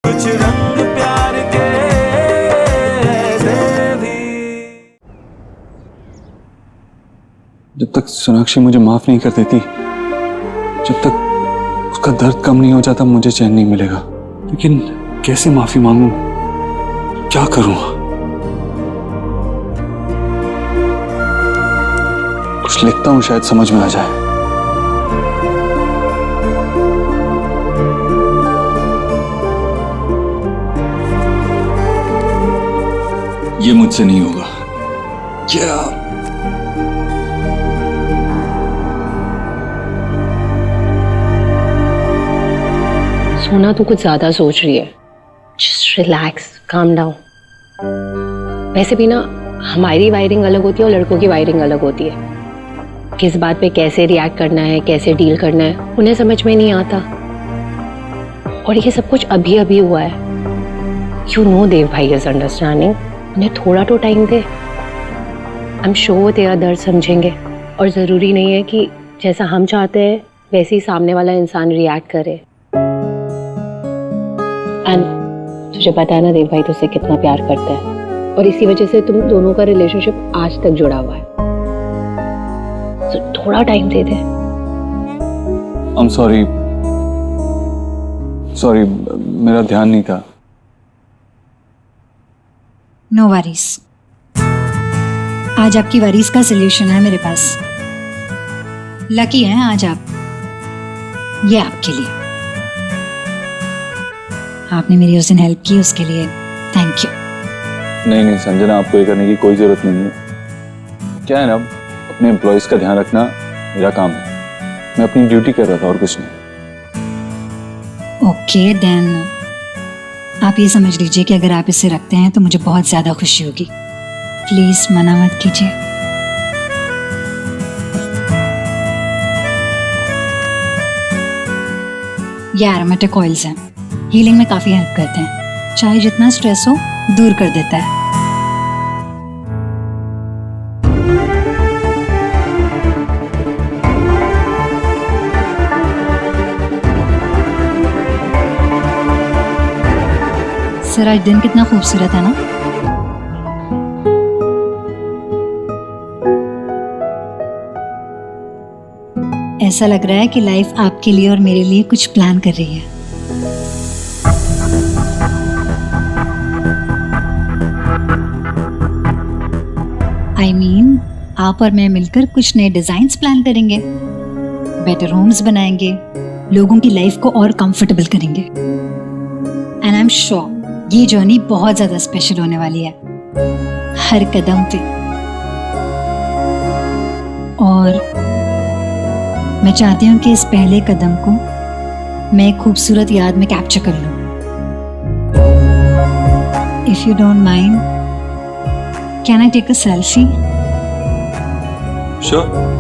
कुछ रंग प्यार के ऐसे भी। जब तक सोनाक्षी मुझे माफ नहीं कर देती, जब तक उसका दर्द कम नहीं हो जाता, मुझे चैन नहीं मिलेगा। लेकिन कैसे माफी मांगूं, क्या करूं? कुछ लिखता हूं, शायद समझ में आ जाए। ये मुझसे नहीं होगा। क्या सोना तू कुछ ज्यादा सोच रही है। Just relax, calm down. वैसे भी ना, हमारी वायरिंग अलग होती है और लड़कों की वायरिंग अलग होती है। किस बात पे कैसे रिएक्ट करना है, कैसे डील करना है, उन्हें समझ में नहीं आता। और ये सब कुछ अभी अभी हुआ है। यू नो देव भाई इज अंडरस्टैंडिंग। उन्हें थोड़ा तो time they. I am sure वो तेरा दर्द समझेंगे। और ज़रूरी नहीं है कि जैसा हम चाहते हैं वैसे ही सामने वाला इंसान रिएक्ट करे। एंड तुझे पता है ना, देव भाई तुझसे कितना प्यार करता है और इसी वजह से तुम दोनों का रिलेशनशिप आज तक जुड़ा हुआ है। तो थोड़ा टाइम दे दे। आई एम सॉरी, मेरा ध्यान नहीं था। No worries. आज आपकी वरीज का सलूशन है मेरे पास। लकी हैं आज आप। ये आपके लिए। आपने मेरी उस दिन हेल्प की, उसके लिए थैंक यू। नहीं संजना, आपको ये करने की कोई जरूरत नहीं है। क्या है ना, अपने एम्प्लॉयज का ध्यान रखना मेरा काम है। मैं अपनी ड्यूटी कर रहा था और कुछ नहीं। ओके देन, आप ये समझ लीजिए कि अगर आप इसे रखते हैं तो मुझे बहुत ज्यादा खुशी होगी। प्लीज मना मत कीजिए। ये एरोमेटिक ऑयल्स हैं, हीलिंग में काफी हेल्प करते हैं। चाहे जितना स्ट्रेस हो दूर कर देता है। सर आज दिन कितना खूबसूरत है ना। ऐसा लग रहा है कि लाइफ आपके लिए और मेरे लिए कुछ प्लान कर रही है। I mean, आप और मैं मिलकर कुछ नए डिजाइन्स प्लान करेंगे, बेटर होम्स बनाएंगे, लोगों की लाइफ को और कंफर्टेबल करेंगे। एंड आई एम श्योर ये जर्नी बहुत ज्यादा स्पेशल होने वाली है, हर कदम पे। और मैं चाहती हूँ कि इस पहले कदम को मैं एक खूबसूरत याद में कैप्चर कर लूँ। If you don't mind, can I take a selfie? Sure.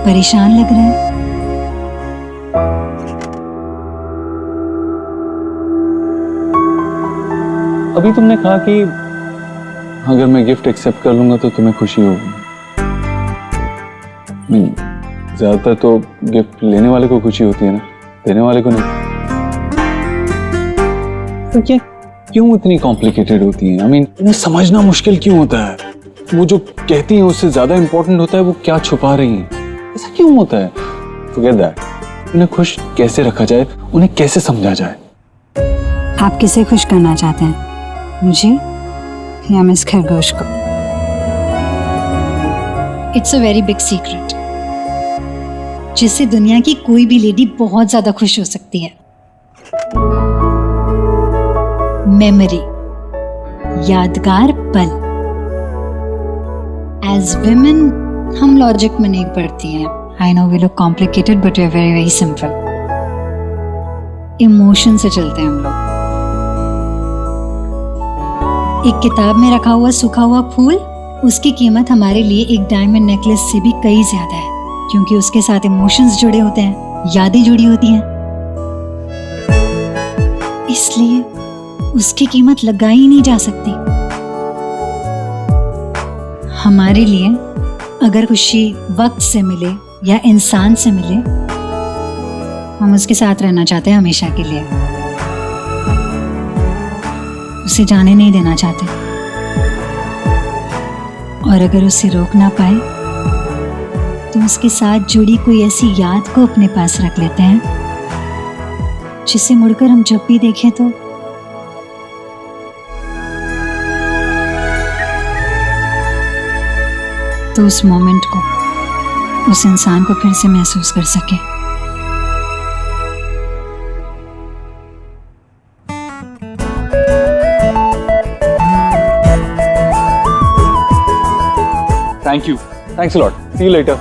परेशान लग रहे हैं। अभी तुमने कहा कि अगर मैं गिफ्ट एक्सेप्ट कर लूंगा तो तुम्हें खुशी होगी। नहीं, ज्यादातर तो गिफ्ट लेने वाले को खुशी होती है ना, देने वाले को नहीं। तो क्या क्यों इतनी कॉम्प्लिकेटेड होती है? इन्हें समझना मुश्किल क्यों होता है? वो जो कहती हैं उससे ज्यादा इंपॉर्टेंट होता है वो क्या छुपा रही हैं। ऐसा क्यों होता है? Forget that. उन्हें खुश कैसे रखा जाए, उन्हें कैसे समझा जाए? आप किसे खुश करना चाहते हैं, मुझे या मिस खरगोश को? It's a very big secret जिससे दुनिया की कोई भी लेडी बहुत ज्यादा खुश हो सकती है। मेमोरी, यादगार पल। एज विमेन हम लॉजिक में नहीं पढ़ती हैं। I know we look complicated but we are very very simple. Emotion से चलते हैं हम लोग। एक किताब में रखा हुआ सूखा हुआ फूल, उसकी कीमत हमारे लिए एक डायमंड नेकलेस से भी कई ज्यादा है, क्योंकि उसके साथ इमोशंस जुड़े होते हैं, यादें जुड़ी होती हैं। इसलिए उसकी कीमत लगाई नहीं जा सकती। हमारे लिए अगर खुशी वक्त से मिले या इंसान से मिले, हम उसके साथ रहना चाहते हैं हमेशा के लिए, उसे जाने नहीं देना चाहते। और अगर उसे रोक ना पाए तो उसके साथ जुड़ी कोई ऐसी याद को अपने पास रख लेते हैं जिसे मुड़कर हम जब भी देखें तो उस मोमेंट को, उस इंसान को फिर से महसूस कर सके। Thank you, thanks a lot, see you later.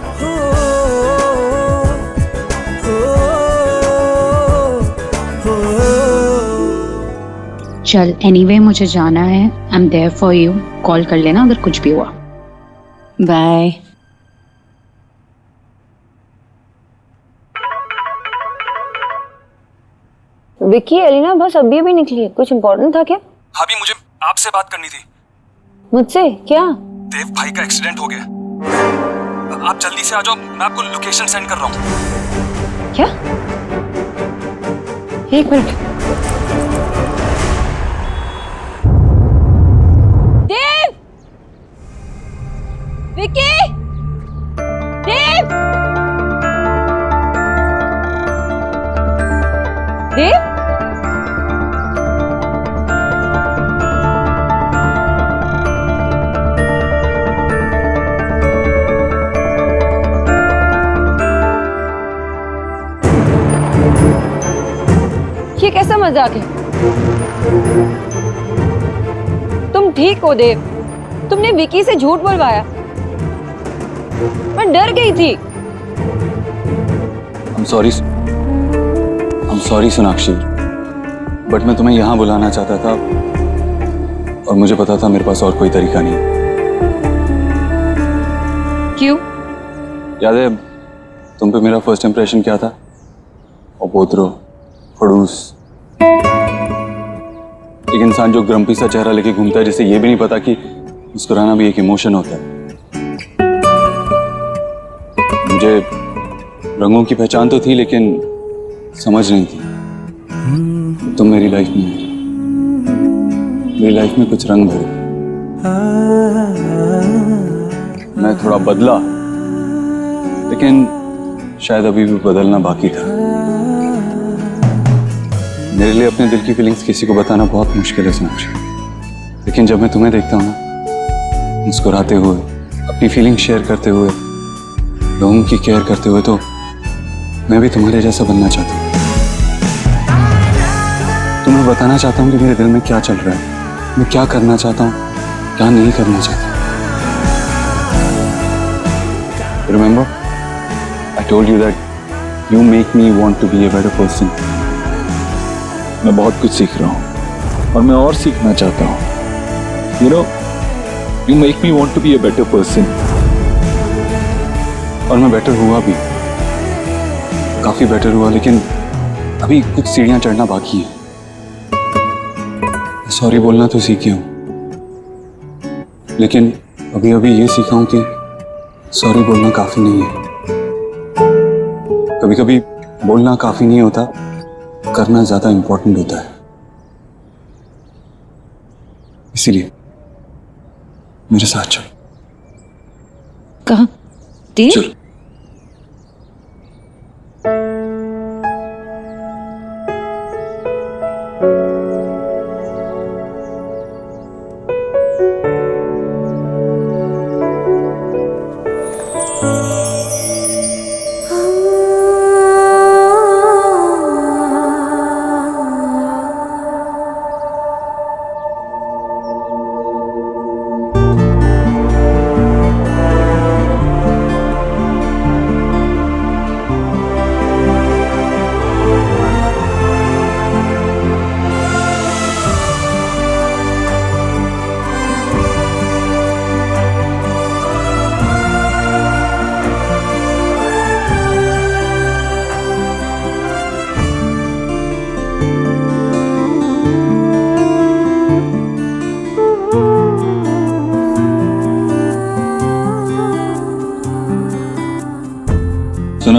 चल एनीवे मुझे जाना है, I am there for you, call कर लेना अगर कुछ भी हुआ। बाय। विक्की, एलिना बस अभी अभी निकली है, कुछ इम्पोर्टेंट था क्या? भाभी मुझे आपसे बात करनी थी। मुझसे क्या? देव भाई का एक्सीडेंट हो गया। आप जल्दी से आ जाओ, मैं आपको लोकेशन सेंड कर रहा हूँ। क्या? एक मिनट। देव! विक्की! देव! देव? ये कैसा मजाक है? तुम ठीक हो देव? तुमने विकी से झूठ बोलवाया। मैं डर गई थी। I'm sorry सोनाक्षी, बट मैं तुम्हें यहाँ बुलाना चाहता था और मुझे पता था मेरे पास और कोई तरीका नहीं। क्यों? याद है तुम पे मेरा फर्स्ट इंप्रेशन क्या था? अपोत्रो, खड़ूस, एक इंसान जो ग्रम्पी सा चेहरा लेके घूमता है, जिसे ये भी नहीं पता कि मुस्कुराना भी एक इमोशन होता है। मुझे रंगों की पहचान तो थी लेकिन समझ नहीं थी। तुम मेरी लाइफ में कुछ रंग भरे। मैं थोड़ा बदला, लेकिन शायद अभी भी बदलना बाकी था। मेरे लिए अपने दिल की फीलिंग्स किसी को बताना बहुत मुश्किल है सोनाक्षी, लेकिन जब मैं तुम्हें देखता हूँ ना, मुस्कुराते हुए, अपनी फीलिंग शेयर करते हुए, लोगों की केयर करते हुए, तो मैं भी तुम्हारे जैसा बनना चाहता हूँ। तुम्हें बताना चाहता हूँ कि मेरे दिल में क्या चल रहा है, मैं क्या करना चाहता हूँ, क्या नहीं करना चाहता। Remember, I told you that you make me want to be a better person. मैं बहुत कुछ सीख रहा हूँ और मैं और सीखना चाहता हूँ। You know, you make me want to be a better person. और मैं बेटर हुआ भी, काफी बेटर हुआ, लेकिन अभी कुछ सीढ़ियां चढ़ना बाकी है। सॉरी बोलना तो सीखी हूँ, लेकिन अभी अभी ये सीखा हूँ कि सॉरी बोलना काफी नहीं है। कभी कभी बोलना काफी नहीं होता, करना ज्यादा इंपॉर्टेंट होता है। इसीलिए मेरे साथ चल। कहाँ? देव? चल।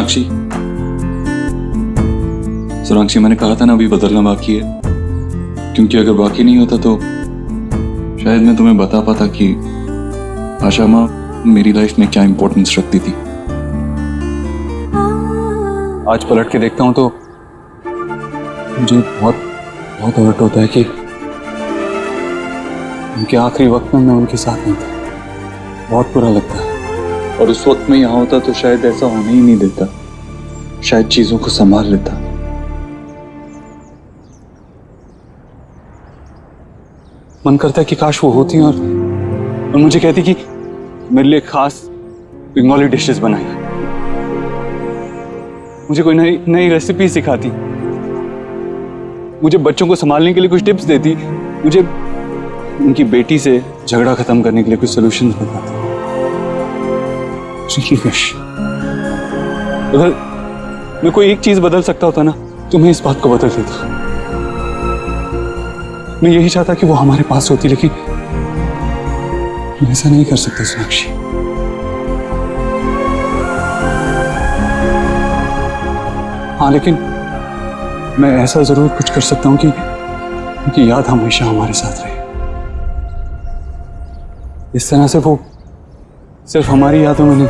सोनाक्षी, सोनाक्षी मैंने कहा था ना अभी बदलना बाकी है, क्योंकि अगर बाकी नहीं होता तो शायद मैं तुम्हें बता पाता कि आशा माँ मेरी लाइफ में क्या इंपॉर्टेंस रखती थी। आज पलट के देखता हूं तो मुझे बहुत बहुत हर्ट होता है कि उनके आखिरी वक्त में मैं उनके साथ नहीं था। बहुत बुरा लगता है, और उस वक्त में यहाँ होता तो शायद ऐसा होने ही नहीं देता, शायद चीजों को संभाल लेता। मन करता है कि काश वो होती और मुझे कहती कि मेरे लिए खास बंगाली डिशेस बनाई, मुझे कोई नई रेसिपी सिखाती, मुझे बच्चों को संभालने के लिए कुछ टिप्स देती, मुझे उनकी बेटी से झगड़ा खत्म करने के लिए कुछ सॉल्यूशंस बताती। अगर मैं कोई एक चीज बदल सकता होता ना तो मैं इस बात को बदल देता। मैं यही चाहता कि वो हमारे पास होती, लेकिन मैं ऐसा नहीं कर सकता सोनाक्षी। हाँ, लेकिन मैं ऐसा जरूर कुछ कर सकता हूं कि उनकी याद हमेशा हमारे साथ रहे। इस तरह से वो सिर्फ हमारी यादों में नहीं,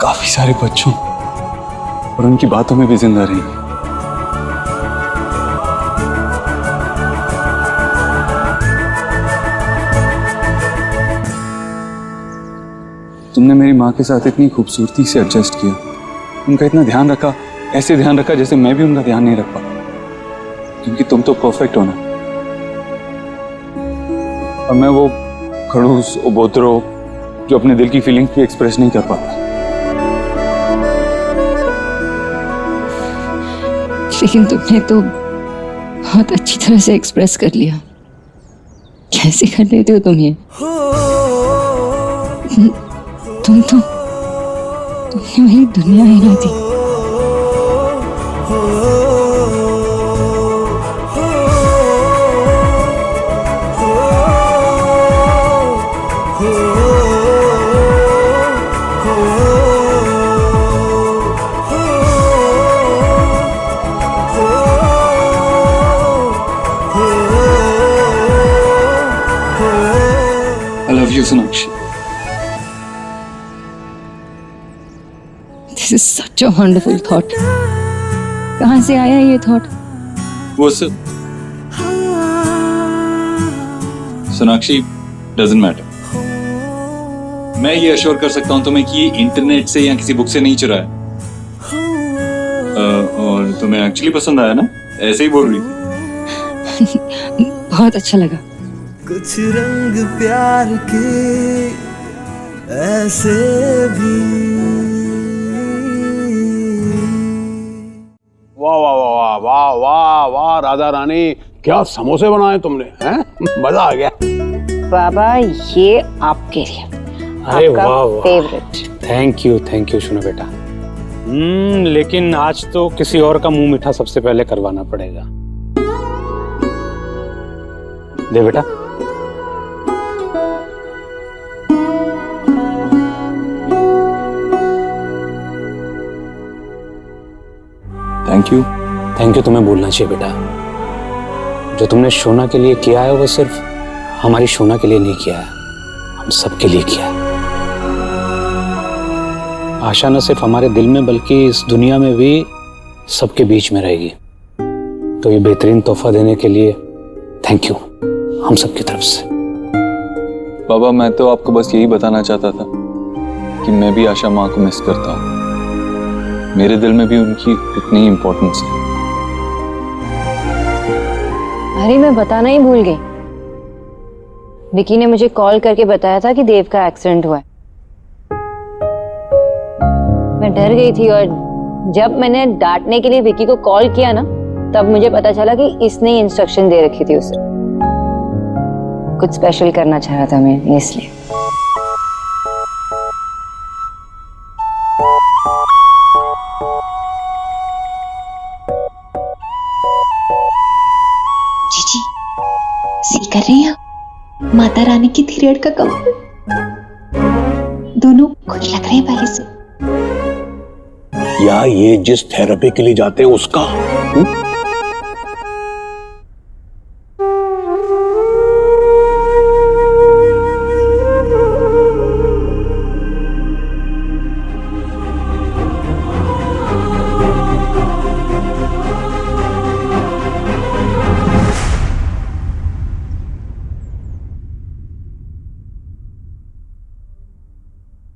काफी सारे बच्चों और उनकी बातों में भी जिंदा रहेंगी। तुमने मेरी माँ के साथ इतनी खूबसूरती से एडजस्ट किया, उनका इतना ध्यान रखा, ऐसे ध्यान रखा जैसे मैं भी उनका ध्यान नहीं रख पाता, क्योंकि तुम तो परफेक्ट हो ना। और मैं वो खड़ूस उबोतरो जो अपने दिल की फीलिंग्स भी एक्सप्रेस नहीं कर पाता। लेकिन तुमने तो बहुत अच्छी तरह से एक्सप्रेस कर लिया। कैसे कर लेते हो तुम ये? तुमने मेरी दुनिया हिला दी। I love you, Sonakshi. This is such a wonderful thought. कहाँ से आया ये थॉट? वो सब सोनाक्षी डजंट मैटर। मैं ये अश्योर कर सकता हूँ तुम्हें कि ये इंटरनेट से या किसी बुक से नहीं चुराया। और तुम्हें एक्चुअली पसंद आया ना, ऐसे ही बोल रही थी। बहुत अच्छा लगा। कुछ रंग प्यार के ऐसे भी। वाह वाह वाह वाह वाह वाह राधा रानी, क्या समोसे बनाए तुमने, हैं? मजा आ गया। बाबा ये आपके लिए, अरे आपका वाह वाह, फेवरेट। थैंक यू सुनो बेटा। लेकिन आज तो किसी और का मुंह मीठा सबसे पहले करवाना पड़ेगा। दे बेटा। थैंक यू तुम्हें बोलना चाहिए बेटा। जो तुमने शोना के लिए किया है वो सिर्फ हमारी शोना के लिए नहीं किया है, हम सबके लिए किया है। आशा न सिर्फ हमारे दिल में बल्कि इस दुनिया में भी सबके बीच में रहेगी। तो ये बेहतरीन तोहफा देने के लिए थैंक यू हम सबकी तरफ से। बाबा, मैं तो आपको बस यही बताना चाहता था कि मैं भी आशा माँ को मिस करता हूँ। मेरे दिल में भी उनकी उतनी इम्पोर्टेंस है। अरे मैं बताना ही भूल गई। विकी ने मुझे कॉल करके बताया था कि देव का एक्सीडेंट हुआ है। मैं डर गई थी और जब मैंने डांटने के लिए विकी को कॉल किया ना, तब मुझे पता चला कि इसने ही इंस्ट्रक्शन दे रखी थी उसे। कुछ स्पेशल करना चाह रहा था मैं, इसलिए। जीजी सी कर रही हैं माता रानी की पीरियड का कवर। दोनों खुश लग रहे हैं पहले से। या ये जिस थेरेपी के लिए जाते हैं उसका?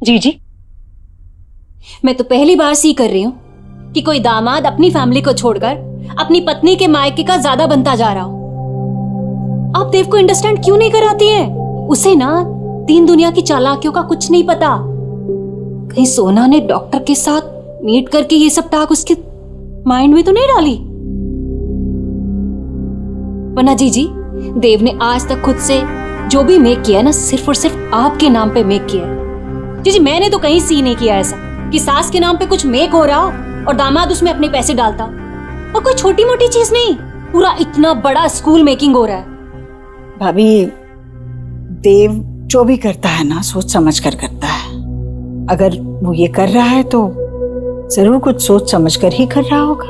जी मैं तो पहली बार सी कर रही हूँ कि कोई दामाद अपनी फैमिली को छोड़कर अपनी पत्नी के मायके का ज्यादा बनता जा रहा हो। आप देव को अंडरस्टैंड क्यों नहीं कराती हैं? उसे ना तीन दुनिया की चालाकियों का कुछ नहीं पता। कहीं सोना ने डॉक्टर के साथ मीट करके ये सब टाक उसके माइंड में तो नहीं डाली? वरना जी देव ने आज तक खुद से जो भी मेक किया है ना, सिर्फ और सिर्फ आपके नाम पे मेक किया है। जी मैंने तो कहीं सी नहीं किया ऐसा कि सास के नाम पे कुछ मेक हो रहा हो और दामाद उसमें अपने पैसे डालता। और कोई छोटी मोटी चीज नहीं, पूरा इतना बड़ा स्कूल मेकिंग हो रहा है। भाभी, देव जो भी करता है ना सोच समझ कर करता है। अगर वो ये कर रहा है तो जरूर कुछ सोच समझ कर ही कर रहा होगा।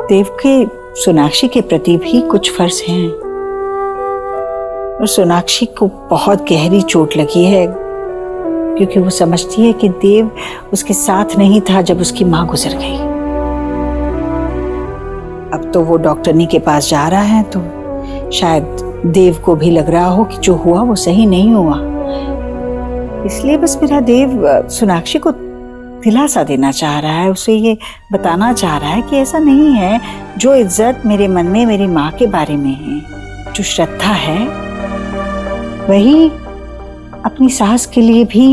देव के सोनाक्षी के प्रति भी कुछ फर्ज हैं और सोनाक्षी को बहुत गहरी चोट लगी है क्योंकि वो समझती है कि देव उसके साथ नहीं था जब उसकी मां गुजर गई। अब तो वो डॉक्टरनी के पास जा रहा है तो शायद देव को भी लग रहा हो कि जो हुआ वो सही नहीं हुआ। इसलिए बस मेरा देव सोनाक्षी को दिलासा देना चाह रहा है, उसे ये बताना चाह रहा है कि ऐसा नहीं है। जो इज्जत मेरे मन में मेरी माँ के बारे में है, जो श्रद्धा है, वही अपनी सास के लिए भी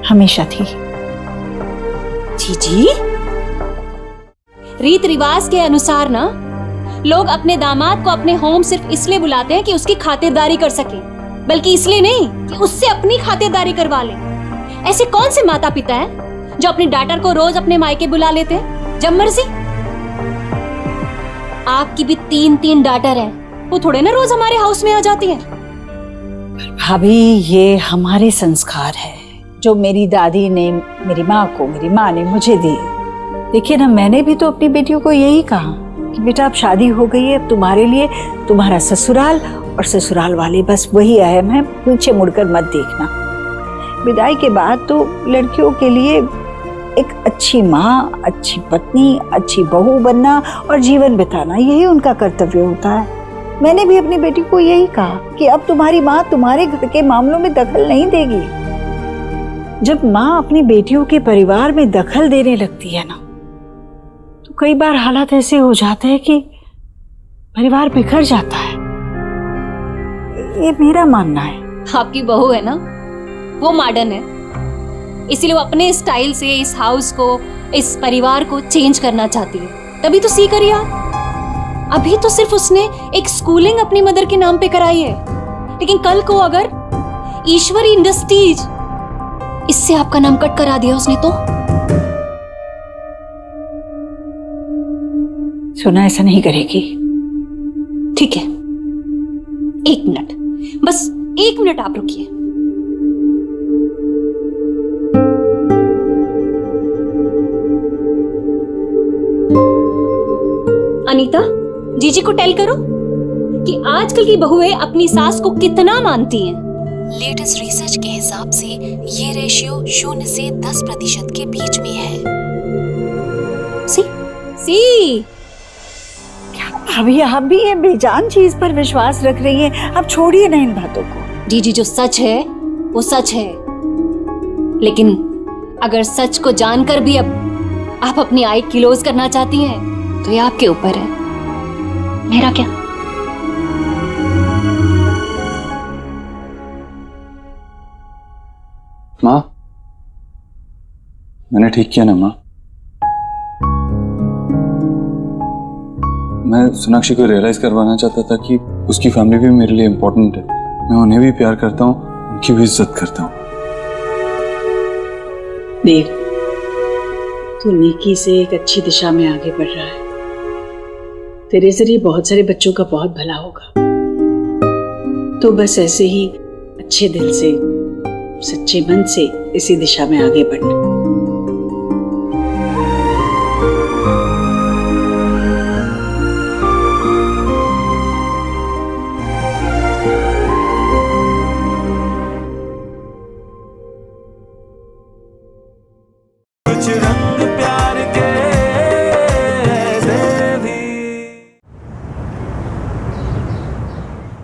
हमेशा थी। जी रीत रिवाज के अनुसार ना लोग अपने दामाद को अपने होम सिर्फ इसलिए बुलाते हैं कि उसकी खातिरदारी कर सके, बल्कि इसलिए नहीं कि उससे अपनी खातिरदारी करवा ले। ऐसे कौन से माता पिता हैं जो अपने डॉटर को रोज अपने मायके बुला लेते हैं जब मर्जी? आपकी भी तीन डॉटर हैं, वो थोड़े ना रोज हमारे हाउस में आ जाती हैं। भाभी, ये हमारे संस्कार है जो मेरी दादी ने मेरी माँ को, मेरी माँ ने मुझे दिए। देखिए ना, मैंने भी तो अपनी बेटियों को यही कहा कि बेटा अब शादी हो गई है, अब तुम्हारे लिए तुम्हारा ससुराल और ससुराल वाले बस वही अहम है, पीछे मुड़कर मत देखना। विदाई के बाद तो लड़कियों के लिए एक अच्छी माँ, अच्छी पत्नी, अच्छी बहू बनना और जीवन बिताना, यही उनका कर्तव्य होता है। मैंने भी अपनी बेटी को यही कहा कि अब तुम्हारी माँ तुम्हारे घर के मामलों में दखल नहीं देगी। जब माँ अपनी बेटियों के परिवार में दखल देने लगती है ना, तो कई बार हालात ऐसे हो जाते हैं कि परिवार बिखर जाता है। ये मेरा मानना है। आपकी बहू है ना, वो मॉडर्न है, इसीलिए वो अपने स्टाइल से इस हाउस को, इस परिवार को चेंज करना चाहती है। तभी तो सी करिए आप। अभी तो सिर्फ उसने एक स्कूलिंग अपनी मदर के नाम पे कराई है, लेकिन कल को अगर ईश्वरी इंडस्ट्रीज इससे आपका नाम कट करा दिया उसने तो? सोना ऐसा नहीं करेगी। ठीक है, 1 मिनट, बस 1 मिनट आप रुकिए। अनीता, जीजी को टेल करो कि आजकल की बहुएं अपनी सास को कितना मानती हैं। लेटेस्ट रिसर्च के हिसाब से ये रेशियो 0 से 10% के बीच में है। सी क्या भाभी, आप भी ये बेजान चीज पर विश्वास रख रही हैं? अब छोड़िए ना इन बातों को। जीजी, जो सच है वो सच है, लेकिन अगर सच को जानकर भी अब आप अपनी आई क्लोज करना चाहती हैं तो ये आपके ऊपर है, मेरा क्या। माँ, मैंने ठीक किया ना माँ? मैं सोनाक्षी को रियलाइज करवाना चाहता था कि उसकी फैमिली भी मेरे लिए इम्पोर्टेंट है। मैं उन्हें भी प्यार करता हूँ, उनकी भी इज्जत करता हूँ। देव, तू नेकी से एक अच्छी दिशा में आगे बढ़ रहा है। तेरे जरिए बहुत सारे बच्चों का बहुत भला होगा। तो बस ऐसे ही अच्छे दिल से, सच्चे मन से इसी दिशा में आगे बढ़ना।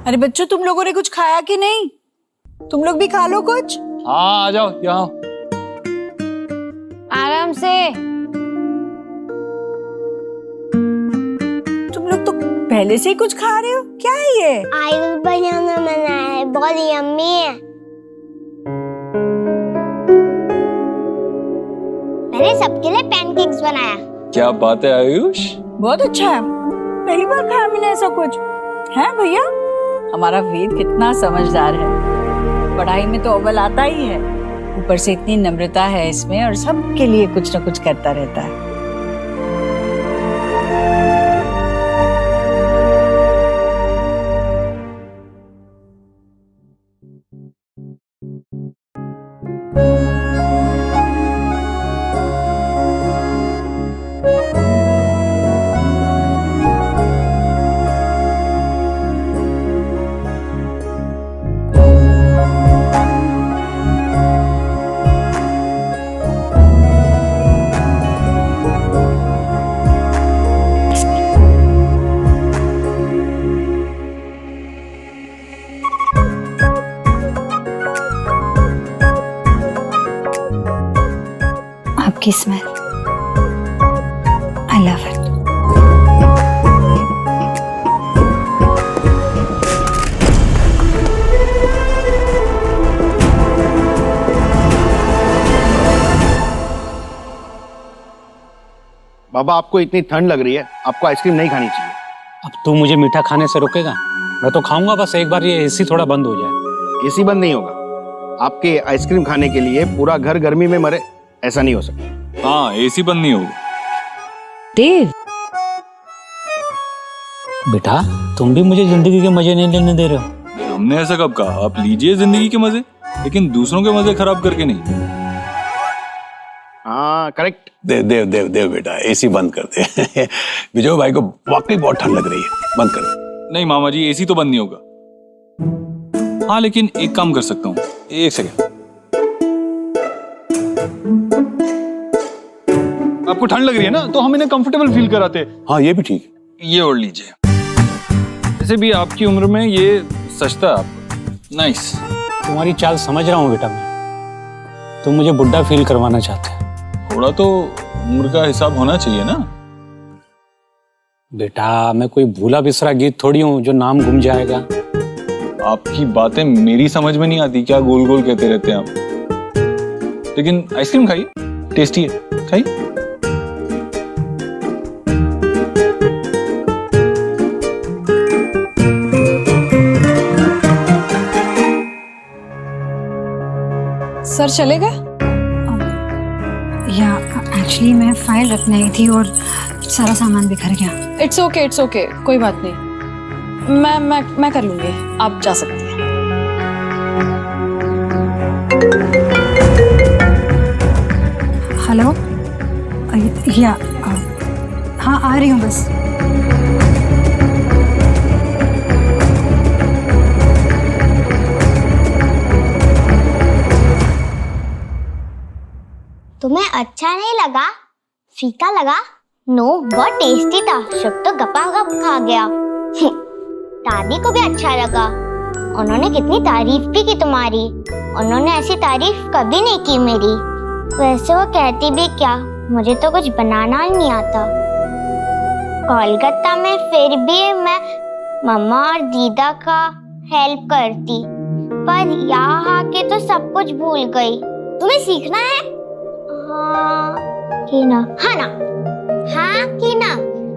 अरे बच्चों, तुम लोगों ने कुछ खाया कि नहीं? तुम लोग भी खा लो कुछ। हाँ, आ जाओ यहाँ। आराम से। तुम लोग तो पहले से ही कुछ खा रहे हो, क्या है ये? आयुष भैया ने बनाया है, बहुत यम्मी है। मैंने सबके लिए पैनकेक्स बनाया। क्या बात है आयुष, बहुत अच्छा है, पहली बार खाया मैंने ऐसा कुछ। है भैया, हमारा वेद कितना समझदार है, पढ़ाई में तो अव्वल आता ही है, ऊपर से इतनी नम्रता है इसमें और सबके लिए कुछ न कुछ करता रहता है। आपकी स्मेल, आई लव इट। बाबा, आपको इतनी ठंड लग रही है, आपको आइसक्रीम नहीं खानी चाहिए। अब तू मुझे मीठा खाने से रोकेगा? मैं तो खाऊंगा, बस एक बार ये एसी थोड़ा बंद हो जाए। एसी बंद नहीं होगा, आपके आइसक्रीम खाने के लिए पूरा घर गर्मी में मरे, ऐसा नहीं हो सकता। हाँ, एसी बंद नहीं होगा। देव, बेटा तुम भी मुझे जिंदगी के मजे नहीं लेने दे रहे हो। हमने ऐसा कब कहा? आप लीजिए जिंदगी के मजे, लेकिन दूसरों के मजे खराब करके नहीं। हाँ करेक्ट। देव देव देव देव बेटा, एसी बंद कर दे। विजय भाई को वाकई बहुत ठंड लग रही है, बंद कर दे। नहीं मामा जी, एसी तो बंद नहीं होगा। हाँ लेकिन एक काम कर सकता हूँ, एक सेकेंड। आपको ठंड लग रही है ना, तो हम इन्हें कंफर्टेबल फील कराते हैं। हाँ ये भी ठीक है। ये ओढ़ लीजिए, वैसे भी आपकी उम्र में ये सस्ता है आपको। नाइस। तुम्हारी चाल समझ रहा हूँ बेटा मैं, तुम मुझे बुढ़ा फील करवाना चाहते हो। थोड़ा तो उम्र का हिसाब होना चाहिए ना। बेटा मैं कोई भूला बिसरा गीत थोड़ी हूँ जो नाम गुम जाएगा। आपकी बातें मेरी समझ में नहीं आती, क्या गोल गोल कहते रहते हैं आप। लेकिन आइसक्रीम खाइए, टेस्टी है, खाइए। सर चलेगा? या एक्चुअली मैं फाइल रखने आई थी और सारा सामान बिखर गया। इट्स ओके, कोई बात नहीं, मैं कर लूंगी, आप जा सकती हैं। हेलो, या हाँ आ रही हूँ बस। तुम्हें अच्छा नहीं लगा? फीका लगा? नो, बहुत टेस्टी था। सब तो गपागप खा गया। दादी को भी अच्छा लगा, उन्होंने कितनी तारीफ भी की तुम्हारी। उन्होंने ऐसी तारीफ कभी नहीं की मेरी। वैसे वो कहती भी क्या, मुझे तो कुछ बनाना ही नहीं आता। कोलकाता में फिर भी मैं मम्मा और दीदा का हेल्प करती, पर यहाँ आके तो सब कुछ भूल गई। तुम्हें सीखना है? हाँ कि ना? हाँ ना? हाँ कि ना?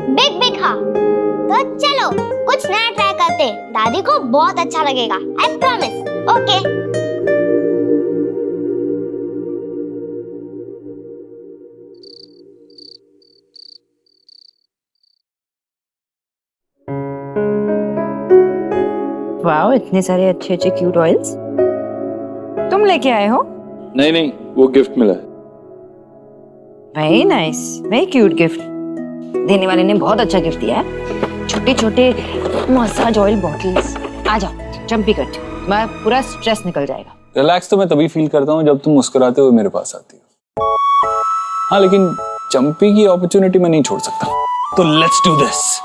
बिग बिग हाँ। तो चलो कुछ नया ट्राई करते, दादी को बहुत अच्छा लगेगा, आई प्रॉमिस। ओके। वाओ, इतने सारे अच्छे अच्छे क्यूट ऑयल्स तुम लेके आए हो? नहीं, वो गिफ्ट मिला है। Very nice, very cute gift. देने वाले ने बहुत अच्छा गिफ्ट दिया है। छोटे छोटे मसाज ऑयल बॉटल्स। आ जाओ, जंपी करते हो, मैं पूरा स्ट्रेस निकल जाएगा। रिलैक्स तो मैं तभी फील करता हूँ जब तुम मुस्कुराते हुए मेरे पास आती हो। हाँ लेकिन जंपी की अपॉर्चुनिटी मैं नहीं छोड़ सकता, तो लेट्स डू दिस।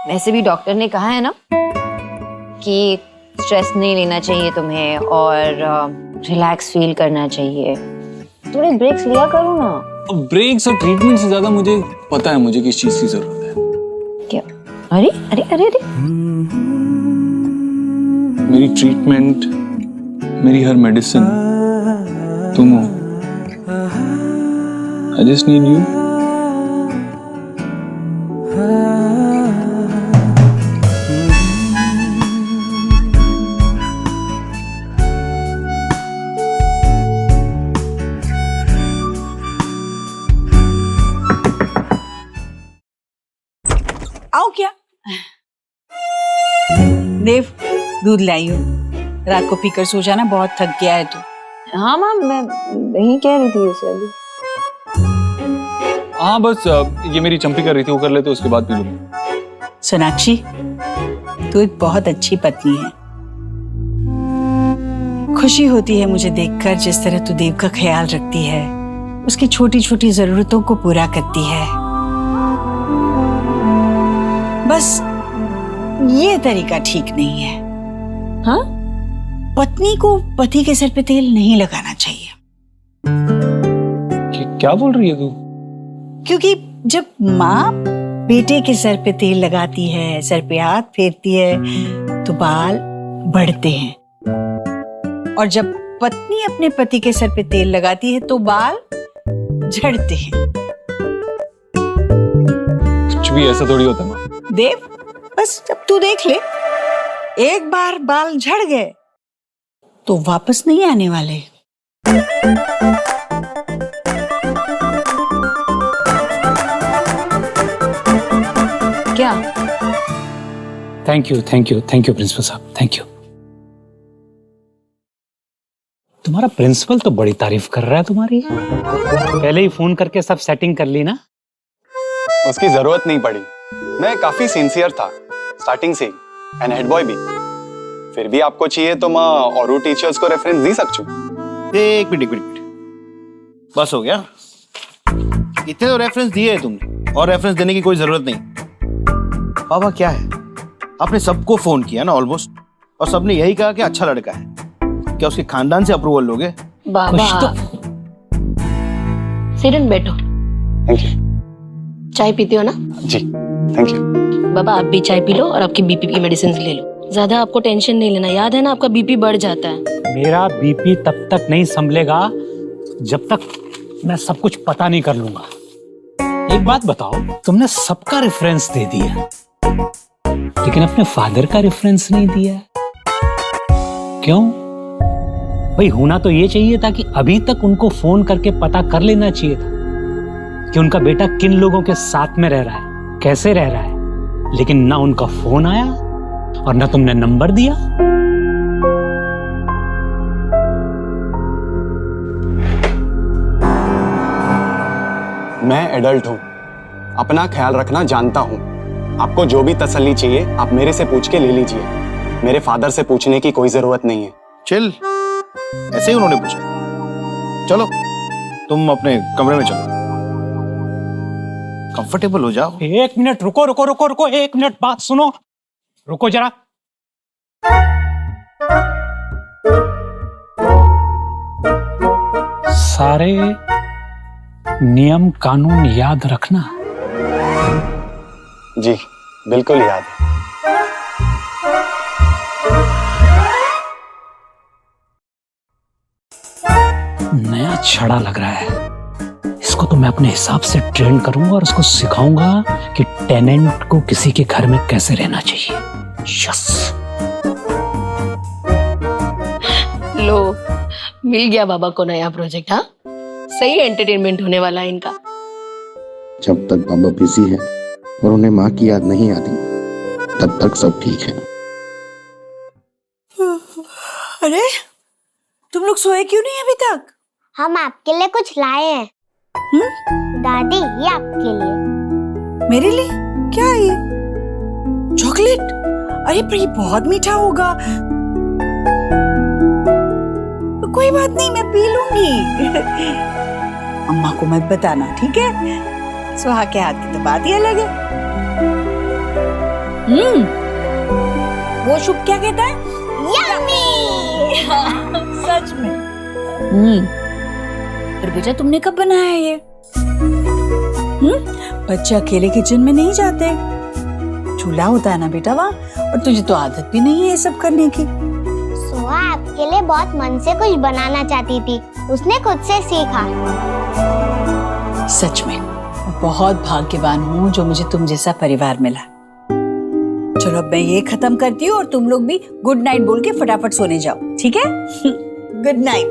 वैसे भी डॉक्टर ने कहा है ना कि स्ट्रेस नहीं लेना चाहिए तुम्हें और रिलैक्स फील करना चाहिए। थोड़े ब्रेक्स लिया करो ना। ब्रेक्स और ट्रीटमेंट से ज्यादा मुझे पता है मुझे किस चीज की जरूरत है। क्या? अरे अरे अरे अरे मेरी ट्रीटमेंट, मेरी हर मेडिसिन तुम हो। I just need you. आओ क्या देव, दूध लाई हूँ। रात को पीकर सो जाना, बहुत थक गया है तू। हाँ माँ, मैं यही कह रही थी उसे अभी। हाँ बस ये मेरी चंपी कर रही थी, वो कर लेते उसके बाद पी लूंगा। सोनाक्षी, तू एक बहुत अच्छी पत्नी है। खुशी होती है मुझे देखकर जिस तरह तू देव का ख्याल रखती है, उसकी छोटी छोटी जरूरतों को पूरा करती है। बस ये तरीका ठीक नहीं है। हाँ, पत्नी को पति के सर पे तेल नहीं लगाना चाहिए। क्या बोल रही है तू? क्योंकि जब माँ बेटे के सर पे तेल लगाती है, सर पे हाथ फेरती है, तो बाल बढ़ते हैं, और जब पत्नी अपने पति के सर पे तेल लगाती है तो बाल झड़ते हैं। कुछ भी ऐसा थोड़ी होता है माँ। देव, बस अब तू देख ले, एक बार बाल झड़ गए तो वापस नहीं आने वाले। क्या? थैंक यू प्रिंसिपल साहब, थैंक यू। तुम्हारा प्रिंसिपल तो बड़ी तारीफ कर रहा है तुम्हारी। पहले ही फोन करके सब सेटिंग कर ली ना? उसकी जरूरत नहीं पड़ी, मैं काफी सिंसियर था स्टार्टिंग से ही, एंड हेड बॉय भी। फिर भी आपको चाहिए तो मैं और टीचर्स को रेफरेंस दे सकती हूँ। एक मिनट, बस हो गया। इतने तो रेफरेंस दिए है तुमने, और रेफरेंस देने की कोई जरूरत नहीं। बाबा क्या है, आपने सबको फोन किया ना ऑलमोस्ट, और सबने यही कहा कि अच्छा लड़का है। क्या उसके खानदान से अप्रूवल लोगे? बाबा सिट एंड बैठो। Thank you. चाय पीते हो ना? जी थैंक यू। बाबा आप भी चाय पी लो और आपकी बीपी की मेडिसिन ले लो। ज्यादा आपको टेंशन नहीं लेना, याद है ना, आपका बीपी बढ़ जाता है। मेरा बीपी तब तक नहीं संभलेगा जब तक मैं सब कुछ पता नहीं कर लूंगा। एक बात बताओ, तुमने सबका रेफरेंस दे दिया लेकिन अपने फादर का रेफरेंस नहीं दिया, क्यों? भाई होना तो ये चाहिए था कि अभी तक उनको फोन करके पता कर लेना चाहिए था कि उनका बेटा किन लोगों के साथ में रह रहा है, कैसे रह रहा है। लेकिन ना उनका फोन आया और ना तुमने नंबर दिया। मैं एडल्ट हूँ, अपना ख्याल रखना जानता हूँ। आपको जो भी तसल्ली चाहिए आप मेरे से पूछ के ले लीजिए, मेरे फादर से पूछने की कोई जरूरत नहीं है। चिल, ऐसे ही उन्होंने पूछा। चलो तुम अपने कमरे में चलो, कंफर्टेबल हो जाओ। एक मिनट रुको, एक मिनट बात सुनो, रुको जरा। सारे नियम कानून याद रखना। जी बिल्कुल याद है। नया छड़ा लग रहा है, इसको तो मैं अपने हिसाब से ट्रेन करूंगा और उसको सिखाऊंगा कि टेनेंट को किसी के घर में कैसे रहना चाहिए। यस। लो, मिल गया बाबा को नया प्रोजेक्ट। हाँ, सही एंटरटेनमेंट होने वाला है इनका। जब तक बाबा बिजी है और उन्हें माँ की याद नहीं आती तब तक सब ठीक है। अरे तुम लोग सोए क्यों नहीं अभी तक? हम आपके लिए कुछ लाए हैं। दादी, ये आपके लिए। मेरे लिए? क्या है ये? चॉकलेट? अरे पर ये बहुत मीठा होगा। तो कोई बात नहीं, मैं पी लूंगी। अम्मा को मत बताना, ठीक है? सुहा के हाथ की तो बात ही अलग है। वो शुभ क्या कहता है? यम्मी। सच में? फिर बेटा तुमने कब बनाया ये? बच्चे अकेले किचन में नहीं जाते, चूल्हा होता है ना बेटा वहाँ, और तुझे तो आदत भी नहीं है ये सब करने की। सोहा आपके लिए बहुत मन से कुछ बनाना चाहती थी, उसने खुद से सीखा। सच में मैं बहुत भाग्यवान हूँ जो मुझे तुम जैसा परिवार मिला। चलो अब मैं ये खत्म करती हूँ और तुम लोग भी गुड नाइट बोल के फटाफट सोने जाओ, ठीक है? Good night.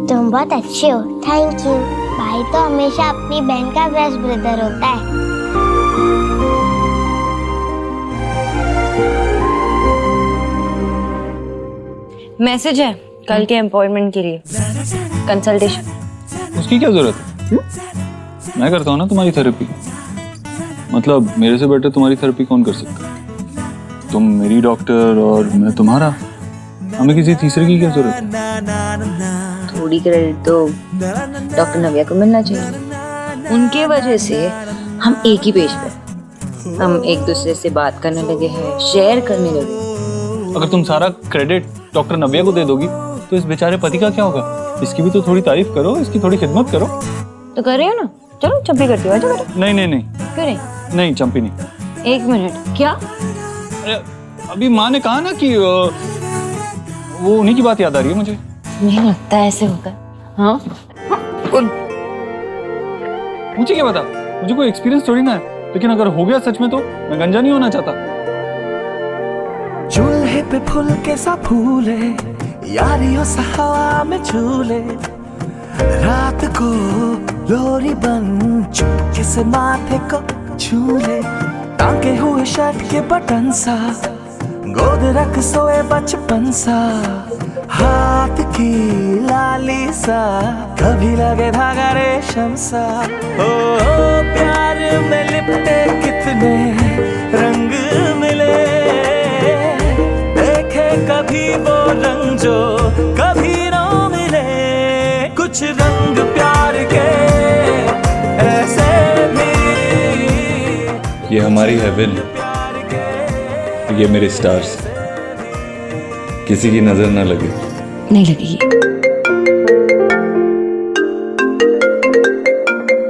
तुम बहुत अच्छे हो, थैंक यू। भाई तो हमेशा अपनी बहन का बेस्ट ब्रदर होता है। मैसेज है कल के अपॉइंटमेंट के लिए, कंसल्टेशन। उसकी क्या जरूरत है? मैं करता हूँ ना तुम्हारी थेरेपी। मतलब मेरे से बेटर तुम्हारी थेरेपी कौन कर सकता है? तुम मेरी डॉक्टर और मैं तुम्हारा, हमें किसी तीसरे की क्या जरूरत है? थोड़ी क्रेडिट तो डॉक्टर नव्या को मिलना चाहिए। उनके वजह से हम एक ही पेज पे, हम एक दूसरे से बात करने लगे हैं, शेयर करने लगे। अगर तुम सारा क्रेडिट डॉक्टर नव्या को दे दोगी तो इस बेचारे पति का क्या होगा? इसकी भी तो थोड़ी तारीफ करो, इसकी थोड़ी खिदमत करो। तो कर रही हो ना, चलो चंपी करती हो। नहीं नहीं नहीं, क्यों नहीं? नहीं चंपी नहीं। एक मिनट, क्या? अरे अभी माँ ने कहा ना कि वो उन्हीं की बात याद आ रही है मुझे। नहीं लगता ऐसे होगा। हाँ मुझे क्या पता, मुझे कोई एक्सपीरियंस थोड़ी ना है, लेकिन अगर हो गया सच में तो मैं गंजा नहीं होना चाहता। चूल्हे पे फूल के सा फूले, यारियों सा हवा में झूले, रात को लोरी बन चुपके से माथे को छूले, टांगे हुए शर्ट के बटन सा, गोद रख सोए बचपन सा, हाथ की लाली सा, कभी लगे धागा रेशम सा। ओ प्यार में लिपटे कितने रंग मिले, देखे कभी वो रंग जो कभी ना मिले, कुछ रंग प्यार के ऐसे भी। ये हमारी हेवन, ये मेरे स्टार्स, किसी की नजर ना लगे। नहीं लगेगी।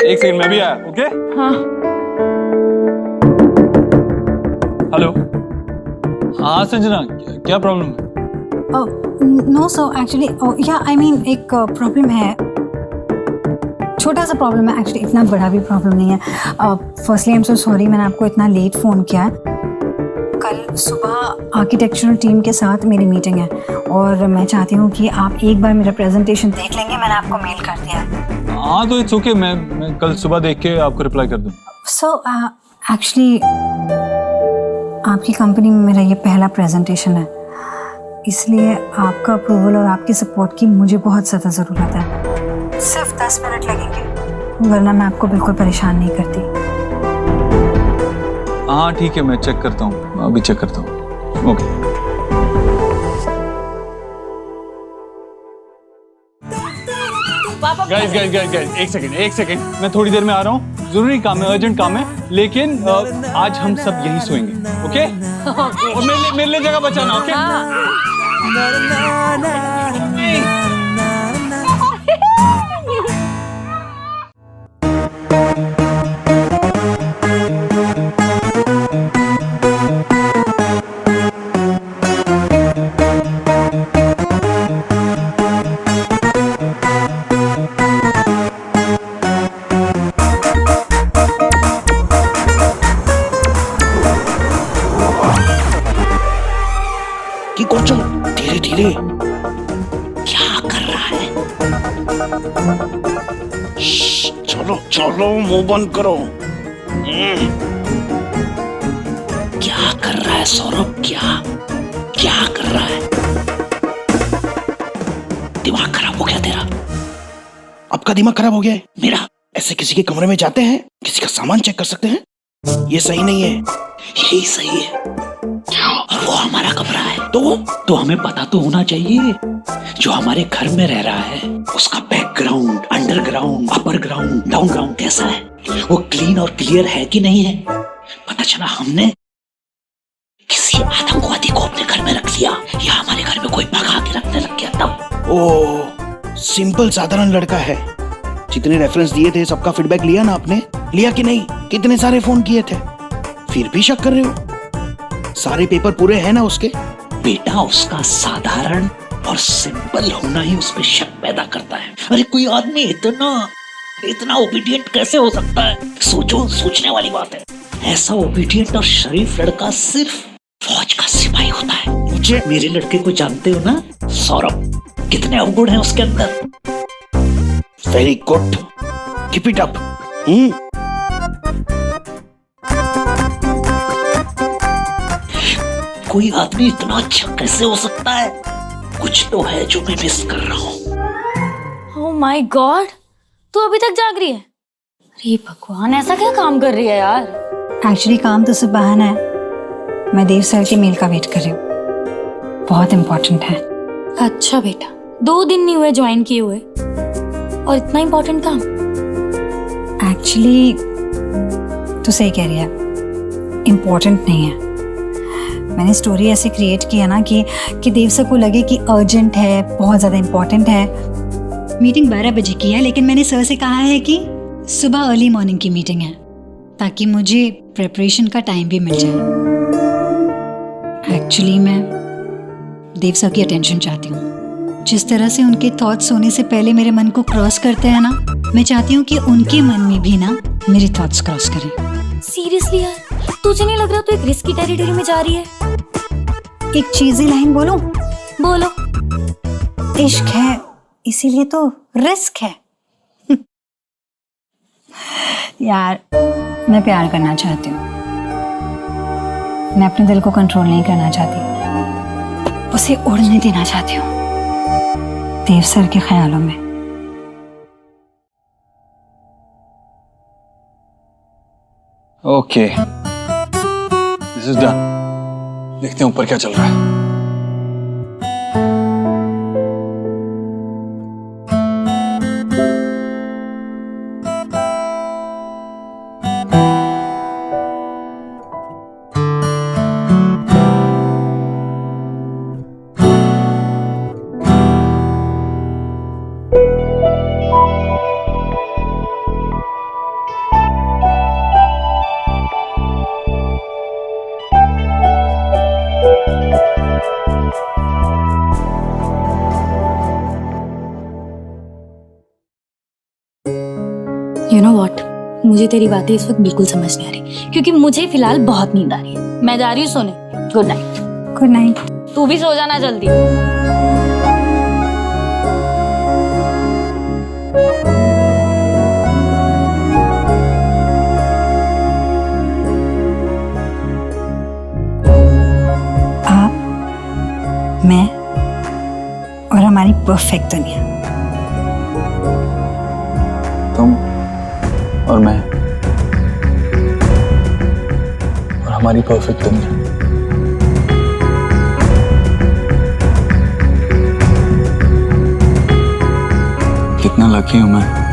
एक सेकंड, मैं भी आया। ओके? हाँ। हेलो। हाँ संजना, क्या प्रॉब्लम है? नो सर, एक्चुअली या आई मीन एक प्रॉब्लम है, छोटा सा प्रॉब्लम है एक्चुअली, इतना बड़ा भी प्रॉब्लम नहीं है। Firstly I am so sorry मैंने आपको इतना लेट फ़ोन किया है। कल सुबह आर्किटेक्चरल टीम के साथ मेरी मीटिंग है और मैं चाहती हूँ कि आप एक बार मेरा प्रेजेंटेशन देख लेंगे, मैंने आपको मेल कर दिया है। हाँ तो इट्स ओके, मैं कल सुबह देख के आपको रिप्लाई कर दूँ। सो एक्चुअली आपकी कंपनी में मेरा ये पहला प्रेजेंटेशन है, इसलिए आपका अप्रूवल और आपकी सपोर्ट की मुझे बहुत ज़्यादा ज़रूरत है। सिर्फ 10 मिनट लगेंगे, वरना मैं आपको बिल्कुल परेशान नहीं करती। हाँ ठीक है, मैं चेक करता हूँ, अभी चेक करता हूँ। ओके। गाइस एक सेकंड, मैं थोड़ी देर में आ रहा हूँ, जरूरी काम है, अर्जेंट काम है, लेकिन आज हम सब यहीं सोएंगे। ओके? और मेरे लिए जगह बचाना। ओके? धीरे धीरे क्या कर रहा है? चलो चलो, मुंह बंद करो। क्या कर रहा है सौरभ? क्या कर रहा है? दिमाग खराब हो गया तेरा? आपका दिमाग खराब हो गया है? मेरा? ऐसे किसी के कमरे में जाते हैं, किसी का सामान चेक कर सकते हैं? ये सही नहीं है, यही सही है। और वो हमारा कमरा है, तो हमें पता तो होना चाहिए जो हमारे घर में रह रहा है उसका background, underground, upper ground, down ground कैसा है, वो क्लीन और क्लियर है कि नहीं है। पता चला हमने किसी आतंकवादी को अपने घर या हमारे घर में कोई भगा के रखने लग गया तब। ओ सिंपल साधारण लड़का है। जितने रेफरेंस दिए थे सबका फीडबैक लिया ना आपने? लिया कि नहीं? कितने सारे फोन किए थे, फिर भी शक कर रहे हो? सारे पेपर पूरे हैं ना उसके? बेटा उसका साधारण और सिंपल होना ही उसमें शक पैदा करता है। अरे कोई आदमी इतना ओबीडियंट कैसे हो सकता है? सोचो, सोचने वाली बात है। ऐसा ओबीडियंट और शरीफ लड़का सिर्फ फौज का सिपाही होता है। मुझे मेरे लड़के को जानते हो ना सौरभ, कितने अवगुण हैं उसके अंदर। Very good, keep it up. कोई आदमी इतना अच्छा कैसे हो सकता है? कुछ तो है जो मैं मिस कर रहा हूँ। ओह माय गॉड, तू अभी तक जाग रही है? अरे भगवान, ऐसा क्या काम कर रही है यार? एक्चुअली काम तो सब बहाना है। मैं देव सर के मेल का वेट कर रही हूँ, बहुत इम्पोर्टेंट है। अच्छा बेटा, 2 दिन नहीं हुए ज्वाइन किए हुए और इतना इम्पोर्टेंट काम? एक्चुअली तो सही कह रही है, इम्पोर्टेंट नहीं है। मैंने स्टोरी ऐसे क्रिएट किया ना कि देव सर को लगे कि अर्जेंट है, बहुत ज़्यादा इम्पोर्टेंट है। मीटिंग 12 बजे की है, लेकिन मैंने सर से कहा है कि सुबह अर्ली मॉर्निंग की मीटिंग है, ताकि मुझे प्रिपरेशन का टाइम भी मिल जाए। एक्चुअली मैं देव सर की अटेंशन चाहती हूँ। जिस तरह से उनके थॉट्स सोने से पहले मेरे मन को क्रॉस करते हैं ना, मैं चाहती हूँ कि उनके मन में भी ना मेरे थॉट्स क्रॉस करें। सीरियसली यार, तुझे नहीं लग रहा तू एक रिस्की टेरिटरी में जा रही है? एक चीज़ी लाइन बोलूं? बोलो। इश्क है इसीलिए तो रिस्क है। यार, मैं प्यार करना चाहती हूँ, मैं अपने दिल को कंट्रोल नहीं करना चाहती, उसे उड़ने देना चाहती हूँ देव सर के ख्यालों में। Okay, this is done. देखते हैं ऊपर क्या चल रहा है। You know what? मुझे तेरी बातें इस वक्त बिल्कुल समझ नहीं आ रही, क्योंकि मुझे फिलहाल बहुत नींद आ रही है। मैं जा रही हूँ सोने। Good night. Good night. तू भी सो जाना जल्दी। आप, मैं और हमारी परफेक्ट दुनिया। तुम और मैं और हमारी परफेक्ट दुनिया। कितना लकी हूं मैं।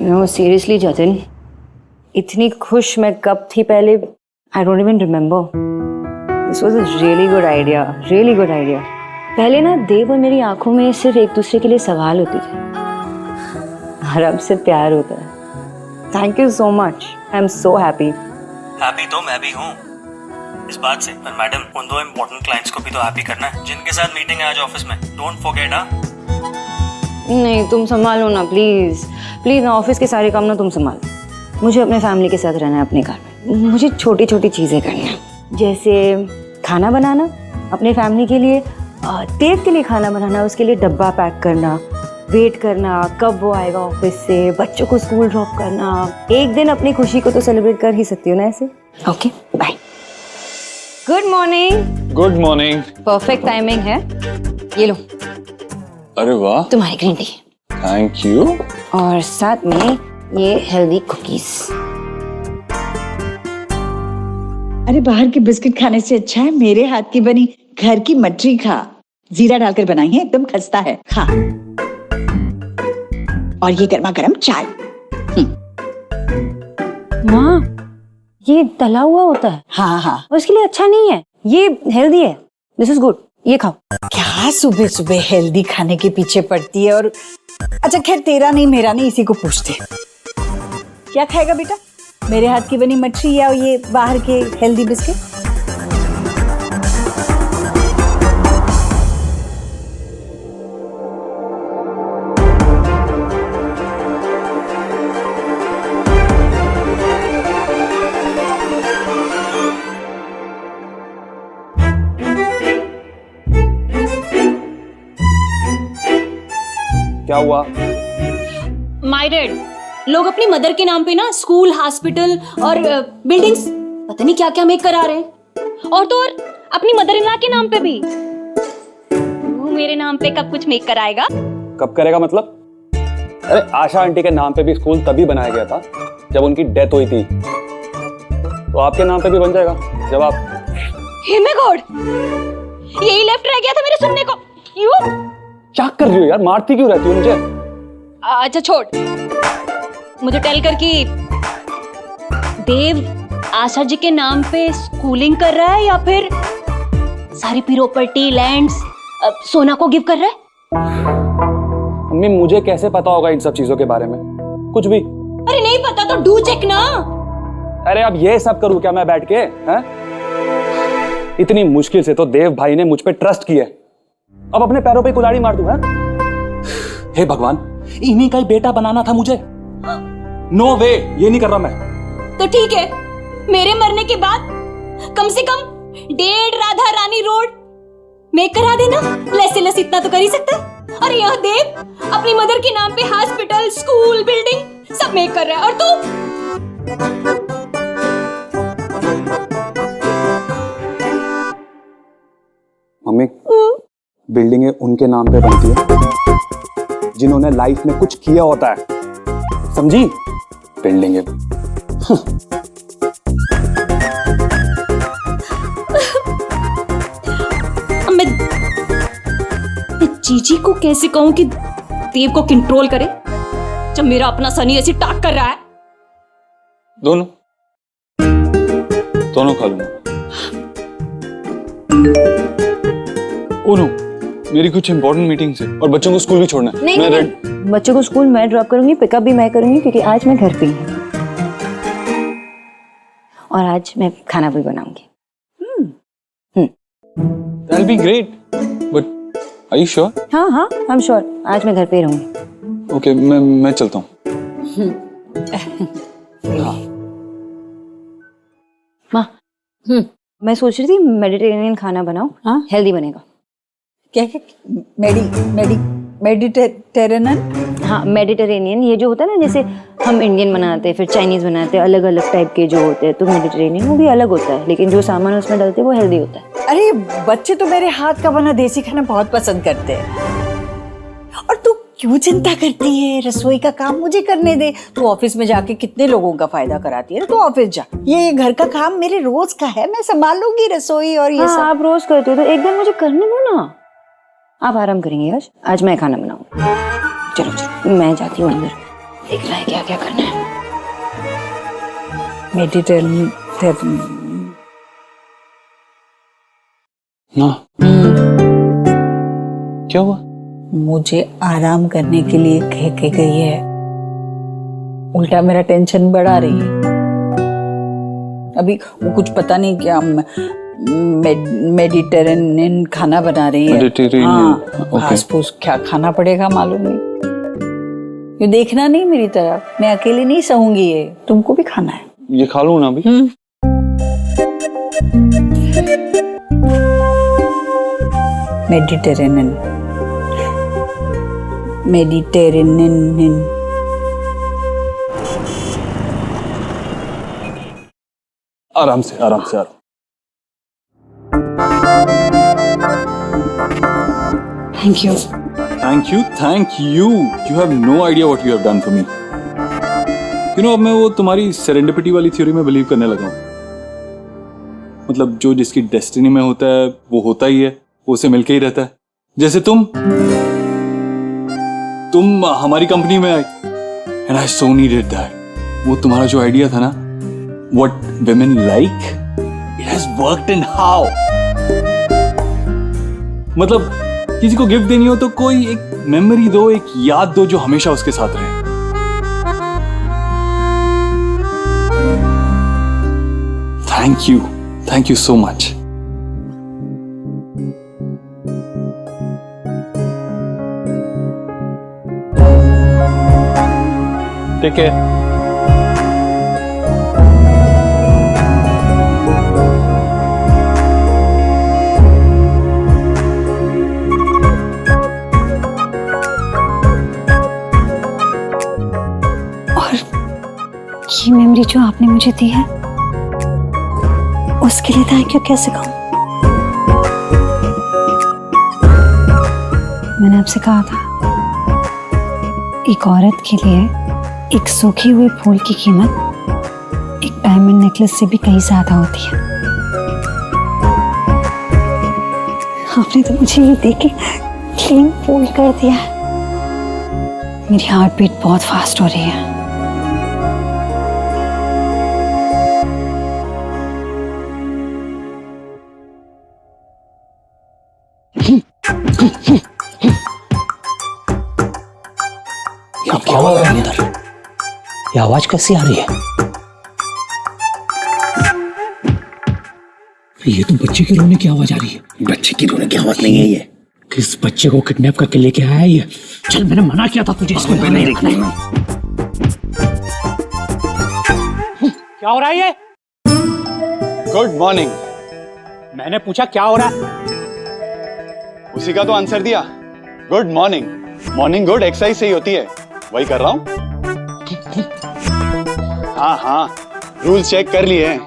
नो सीरियसली जतिन, इतनी खुश मैं कब थी पहले, I don't even remember. This was a really good idea, really good idea. पहले ना देव और मेरी आंखों में सिर्फ एक दूसरे के लिए सवाल होते थे, और अब से प्यार होता है। Thank you so much, I am so happy. Happy तो मैं भी हूँ इस बात से, पर मैडम उन 2 इम्पोर्टेंट क्लाइंट्स को भी तो हैप्पी करना है जिनके साथ मीटिंग है आज ऑफिस में। Don't forget. नहीं, तुम संभालो ना प्लीज प्लीज ना, ऑफिस के सारे काम ना तुम संभालो। मुझे अपने फैमिली के साथ रहना है अपने घर में। मुझे छोटी छोटी चीज़ें करनी है, जैसे खाना बनाना अपने फैमिली के लिए, देव के लिए खाना बनाना, उसके लिए डब्बा पैक करना, वेट करना कब वो आएगा ऑफिस से, बच्चों को स्कूल ड्रॉप करना। एक दिन अपनी खुशी को तो सेलिब्रेट कर ही सकती हो ना ऐसे। Okay bye. Good morning. Good morning. Perfect timing है, ये लो। अरे वाह, तुम्हारी ग्रीन टी। Thank you. और साथ में ये हेल्दी कुकीज। अरे बाहर के बिस्किट खाने से अच्छा है मेरे हाथ की बनी घर की मटरी खा। जीरा डालकर बनाई है, एकदम खस्ता है, खा। और ये गर्मा गर्म चाय। माँ, ये तला हुआ होता है। हाँ हाँ, उसके लिए अच्छा नहीं है, ये हेल्दी है। दिस इज गुड, ये खाओ। क्या सुबह सुबह हेल्दी खाने के पीछे पड़ती है? और अच्छा खैर, तेरा नहीं मेरा नहीं, इसी को पूछते। क्या खाएगा बेटा, मेरे हाथ की बनी मच्छी या ये बाहर के हेल्दी बिस्किट? क्या हुआ? माय डैड, लोग अपनी मदर के नाम पे ना स्कूल, हॉस्पिटल और बिल्डिंग्स पता नहीं क्या क्या मेक करा रहे हैं। और तो और अपनी मदर इन लॉ के नाम पे भी। वो मेरे नाम पे कब कुछ मेक कराएगा? कब करेगा मतलब? अरे आशा आंटी के नाम पे भी स्कूल तभी बनाया गया था जब उनकी डेथ हुई थी, तो आपके नाम पे भी बन जाएगा जब आप। हे माय गॉड, यही लेफ्ट रह गया था मेरे सुनने को। यू क्या कर रही हो यार, मारती क्यों रहती हो मुझे? अच्छा छोड़, मुझे टेल कर कि देव आशा जी के नाम पे स्कूलिंग कर रहा है या फिर सारी प्रॉपर्टी, लैंड्स सोना को गिव कर रहा है? मम्मी मुझे कैसे पता होगा इन सब चीजों के बारे में? कुछ भी। अरे नहीं पता तो डू चेक ना। अरे अब ये सब करूं क्या मैं बैठ के? हैं? इतनी मुश्किल से तो देव भाई ने मुझ पे ट्रस्ट किया, अब अपने पैरों पे कुल्हाड़ी मार दूं? हे भगवान, इन्हीं का ही बेटा बनाना था मुझे। नो वे, ये नहीं कर रहा मैं। तो ठीक है, मेरे मरने के बाद कम से कम 1.5 राधा रानी रोड मेक करा देना। लेस से लेस इतना तो कर ही सकता है। अरे यह देव अपनी मदर के नाम पे हॉस्पिटल, स्कूल, बिल्डिंग सब मेक कर रहा है, और तू? मम्मी, बिल्डिंगें उनके नाम पे बनती है जिन्होंने लाइफ में कुछ किया होता है, समझी? बिल्डिंगें। मैं जीजी को कैसे कहूं कि देव को कंट्रोल करे जब मेरा अपना सनी ऐसी टाक कर रहा है? दोनों खा लूंगा। ओनो, मेरी कुछ इंपॉर्टेंट मीटिंग्स है और बच्चों को स्कूल भी छोड़ना है। नहीं, बच्चों को स्कूल मैं ड्रॉप करूंगी, पिकअप भी मैं करूंगी, क्योंकि आज मैं घर पे ही हूँ और आज मैं खाना भी बनाऊंगी। That'll be great. But are you sure? हाँ हाँ, I'm sure. आज मैं घर पे ही रहूंगी। Okay, मैं चलता हूँ। माँ, मैं सोच रही थी मेडिटेरेनियन खाना बनाऊं। हाँ, हेल्दी बनेगा। क्या क्या? मेडिटेरेनियन? हाँ, मेडिटेरेनियन ये जो होता है ना, जैसे हम इंडियन बनाते हैं, फिर चाइनीज बनाते हैं, अलग अलग टाइप के जो होते हैं, तो मेडिटेरेनियन वो भी अलग होता है, लेकिन जो सामान उसमें डालते हैं वो हेल्दी होता है। अरे बच्चे तो मेरे हाथ का बना देसी खाना बहुत पसंद करते हैं। और तू क्यों चिंता करती है? रसोई का काम मुझे करने दे। तू ऑफिस में जाके कितने लोगों का फायदा कराती है ना, तू ऑफिस जा। ये घर का काम मेरे रोज का है, मैं संभाल लूंगी रसोई और ये सब। आप रोज करते हो तो एक दिन मुझे करने दो ना। आप आराम करेंगे आज मैं खाना बनाऊंगी। चलो चलो, मैं जाती हूँ अंदर, देख रहा है क्या क्या करना है। मेडिटेरेनियन ना, क्या हुआ? मुझे आराम करने के लिए कह के गई है, उल्टा मेरा टेंशन बढ़ा रही है। अभी वो कुछ पता नहीं क्या मेडिटेरेनियन खाना बना रही है। हाँ, घास फूस क्या खाना पड़ेगा मालूम नहीं। ये देखना नहीं मेरी तरफ, मैं अकेली नहीं सहूंगी, ये तुमको भी खाना है। ये खा लूं ना अभी? मेडिटेरेनियन आराम से आराम। Thank you. You have no idea what you have done for me. You know, अब मैं वो तुम्हारी सेरेंडिपिटी वाली थ्योरी में बिलीव करने लगा हूँ। मतलब जो जिसकी डेस्टिनी में होता है वो होता ही है, वो उसे मिलके ही रहता है। जैसे तुम हमारी कंपनी में आई and I so needed that. वो तुम्हारा जो आइडिया था ना, what women like, it has worked in how. मतलब किसी को गिफ्ट देनी हो तो कोई एक मेमोरी दो, एक याद दो जो हमेशा उसके साथ रहे। Thank you so much. Take care. और ये मेमोरी जो आपने मुझे दी है उसके लिए थैंक यू कैसे कहूं? मैंने आपसे कहा था एक औरत के लिए एक सूखे हुए फूल की कीमत एक डायमंड नेकलेस से भी कहीं ज्यादा होती है। आपने तो मुझे ये देख के क्लीन फूल कर दिया। मेरी हार्ट बीट बहुत फास्ट हो रही है। क्या हो रहा है अंदर? ये आवाज कैसी आ रही है? ये तो बच्चे के रोने की आवाज आ रही है। बच्चे की रोने की आवाज नहीं है ये। किस बच्चे को किडनैप करके लेके आया है ये? चल, मैंने मना किया था तुझे इसको नहीं देखना। क्या हो रहा है ये? Good morning. मैंने पूछा क्या हो रहा है? उसी का तो आंसर दिया, good morning. Morning good exercise से ही होती है, वही कर रहा हूं। हाँ, रूल्स चेक कर लिए हैं।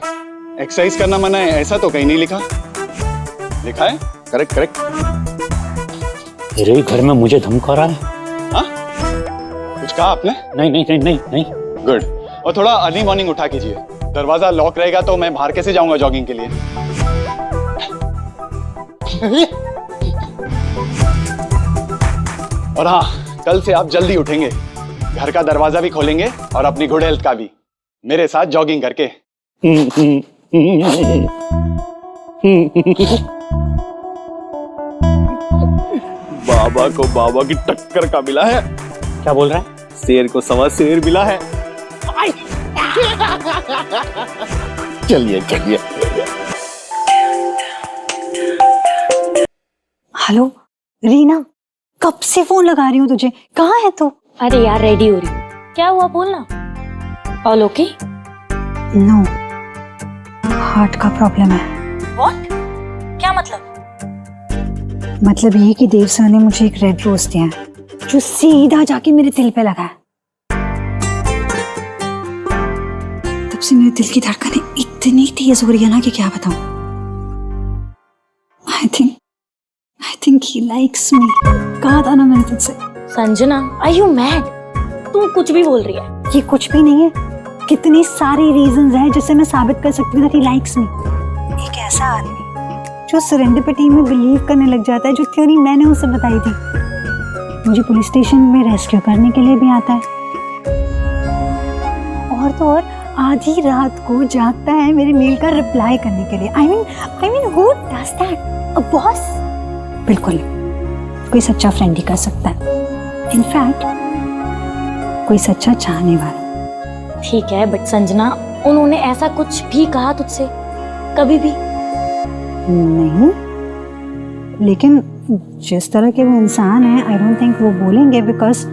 एक्सरसाइज करना मना है ऐसा तो कहीं नहीं लिखा। लिखा है? करेक्ट। मेरे घर में मुझे धमका रहा है। हाँ? कुछ कहा आपने? नहीं। गुड। और थोड़ा अर्ली मॉर्निंग उठा कीजिए, दरवाजा लॉक रहेगा तो मैं बाहर कैसे जाऊंगा जॉगिंग के लिए। और हाँ, कल से आप जल्दी उठेंगे, घर का दरवाजा भी खोलेंगे और अपनी गुड हेल्थ का भी, मेरे साथ जॉगिंग करके। बाबा को बाबा की टक्कर का मिला है। क्या बोल रहा है? शेर को सवा शेर मिला है। चलिए। हेलो रीना, कब से फोन लगा रही हूँ तुझे, कहाँ है तू? अरे यार रेडी हो रही हूँ। क्या हुआ बोलना। All okay? नो, हार्ट का प्रॉब्लम है। व्हाट? क्या मतलब? मतलब ये कि देव सर ने मुझे एक रेड रोज दिया है जो सीधा जाके मेरे दिल पे लगा है। तब से मेरे दिल की धड़कनें इतनी तेज हो रही है ना कि क्या बताऊं। I think he likes me. कहा था ना मैंने तुझसे। Sanjana, are you mad? तू कुछ भी बोल रही है। ये कुछ भी नहीं है, कितनी सारी रीजंस हैं जिससे मैं साबित कर सकती हूँ कि लाइक्स मी। एक ऐसा आदमी जो सेरेंडिपिटी में बिलीव करने लग जाता है, जो थ्योरी मैंने उसे बताई थी, मुझे पुलिस स्टेशन में रेस्क्यू करने के लिए भी आता है। और तो और आधी रात को जागता है मेरे मेल का रिप्लाई करने के लिए। I mean who does that? A boss? बिल्कुल, कोई सच्चा फ्रेंड ही कर सकता है। इनफैक्ट कोई सच्चा चाहने वाला। ठीक है, बट संजना, उन्होंने ऐसा कुछ भी कहा तुझसे कभी भी? नहीं, लेकिन जिस तरह के वो इंसान है, आई डोंट थिंक वो बोलेंगे, बिकॉज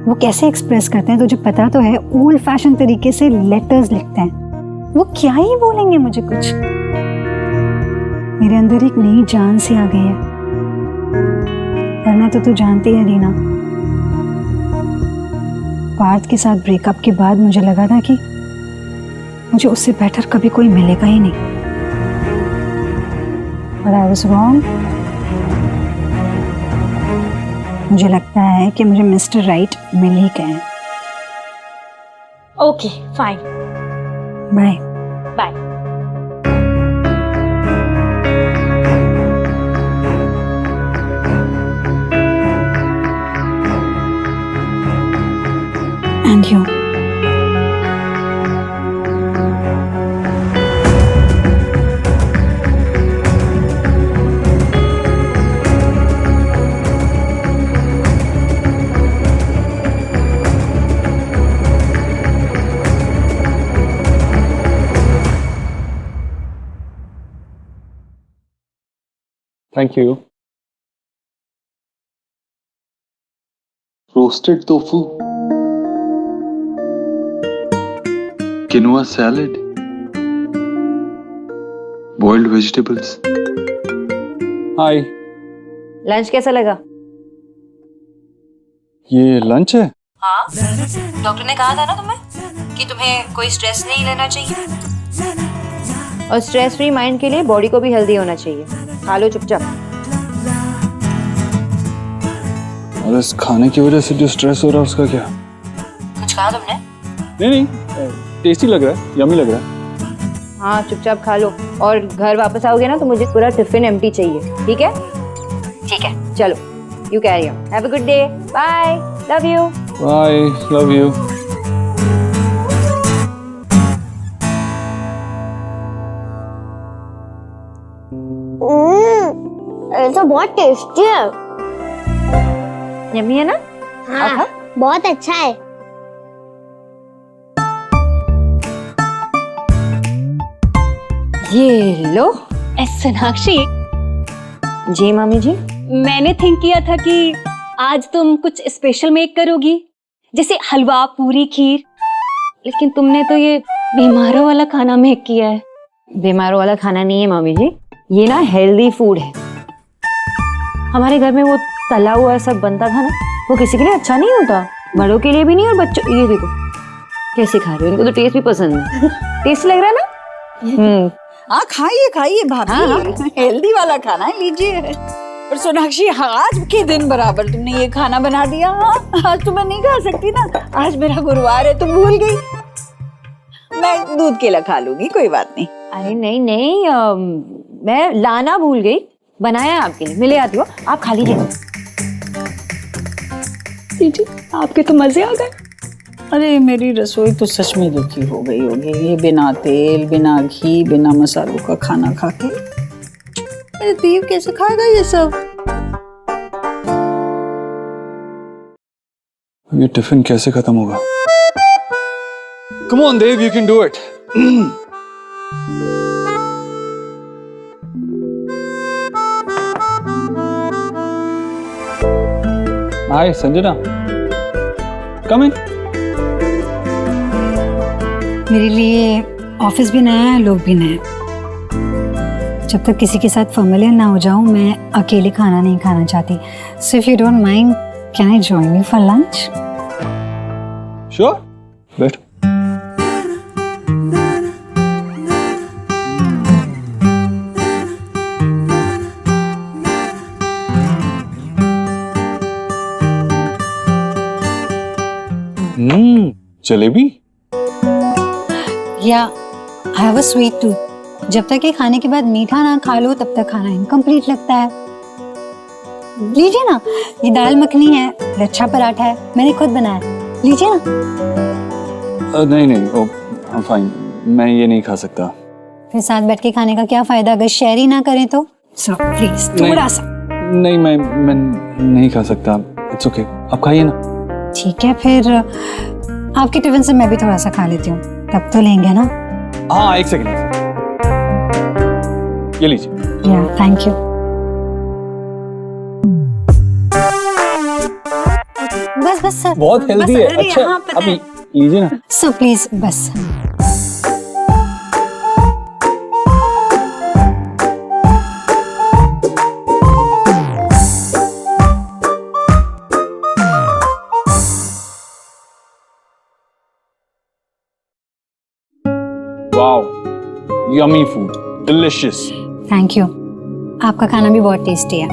वो कैसे एक्सप्रेस करते हैं तुझे पता तो है, ओल्ड फैशन तरीके से लेटर्स लिखते हैं। वो क्या ही बोलेंगे मुझे कुछ। मेरे अंदर एक नई जान सी आ गई है, वरना तो तू जानती है रीना, पार्थ के साथ ब्रेकअप के बाद मुझे लगा था कि मुझे उससे बेटर कभी कोई मिलेगा ही नहीं। But I was wrong. मुझे लगता है कि मुझे मिस्टर राइट मिल ही गए। Okay fine, bye. Bye. Thank you. Thank you. Roasted tofu, quinoa salad, boiled vegetables. Hi. Lunch कैसा लगा? ये लंच है? हाँ, डॉक्टर ने कहा था ना तुम्हें कि तुम्हें कोई स्ट्रेस नहीं लेना चाहिए और स्ट्रेस फ्री माइंड के लिए बॉडी को भी हेल्दी होना चाहिए। खा लो चुपचाप। और इस खाने की वजह से जो स्ट्रेस हो रहा है उसका क्या? कुछ कहा तुमने? नहीं, टेस्टी लग रहा है, यम्मी लग रहा है। हाँ, चुपचाप खा लो और घर वापस आओगे ना तो मुझे पूरा टिफिन एम्प्टी चाहिए, ठीक है? ठीक है, चलो, you carry on. Have a good day, bye, love you. Bye, love you. ये तो बहुत टेस्टी है। यम्मी है ना? हाँ, बहुत अच्छा है। ये लो। सोनाक्षी। जी मामी जी। मैंने थिंक किया था कि आज तुम कुछ स्पेशल मेक करोगी, जैसे हलवा, पूरी, खीर, लेकिन तुमने तो ये बीमारों वाला खाना मेक किया है। बीमारों वाला खाना नहीं है मामी जी, ये ना हेल्दी फूड है। हमारे घर में वो तला हुआ सब बनता था ना, वो किसी के लिए अच्छा नहीं होता, बड़ों के लिए भी नहीं और बच्चों। ये देखो कैसे खा रहे हो, इनको तो टेस्ट भी पसंद है। टेस्ट लग रहा है ना? हाँ, खाइए खाइए भाभी, हेल्दी वाला खाना है, लीजिए। और सोनाक्षी, आज के दिन बराबर तुमने ये खाना बना दिया। हाँ, आज तो मैं नहीं खा सकती ना, आज मेरा गुरुवार है, तुम भूल गई। मैं दूध केला खा लूंगी, कोई बात नहीं। अरे नहीं नहीं, मैं लाना भूल गई, बनाया है आपके लिए, मिले आती हो, आप खा लीजिए। आपके तो मजे आ गए। अरे मेरी रसोई तो सच में दुखी हो गई होगी, ये बिना तेल, बिना घी, बिना मसालों का खाना खा के। अरे देव कैसे खाएगा ये सब? ये टिफिन कैसे खत्म होगा? Come on, Dave, you can do it. Hi, Sanjana. Come in. मेरे लिए ऑफिस भी नया है, लोग भी नए। जब तक किसी के साथ फैमिलियर ना हो जाऊं, मैं अकेले खाना नहीं खाना चाहती। So if you don't mind, can I join you for lunch? Sure. बैठ। जलेबी? या I have a sweet tooth. जब तक ये खाने के बाद मीठा ना खा लो, तब तक खाना इनकम्प्लीट लगता है। लीजिए ना, ये दाल मखनी है, लच्छा पराठा है, मैंने खुद बनाया, लीजिए ना। नहीं, I'm fine. मैं ये नहीं खा सकता। फिर साथ बैठ के खाने का क्या फायदा अगर शेयर ही ना करें तो? सो प्लीज थोड़ा सा। नहीं, मैं नहीं खा सकता। इट्स ओके, आप खाइए ना। ठीक है, फिर आपके टिफिन से मैं भी थोड़ा सा खा लेती हूँ, तब तो लेंगे ना? हाँ, एक सेकंड, ये लीजिए। या थैंक यू। बस सर, बहुत हेल्दी है। अच्छा, आप लीजिए ना। सो प्लीज बस। Wow, yummy food, delicious. Thank you, आपका खाना भी बहुत टेस्टी है।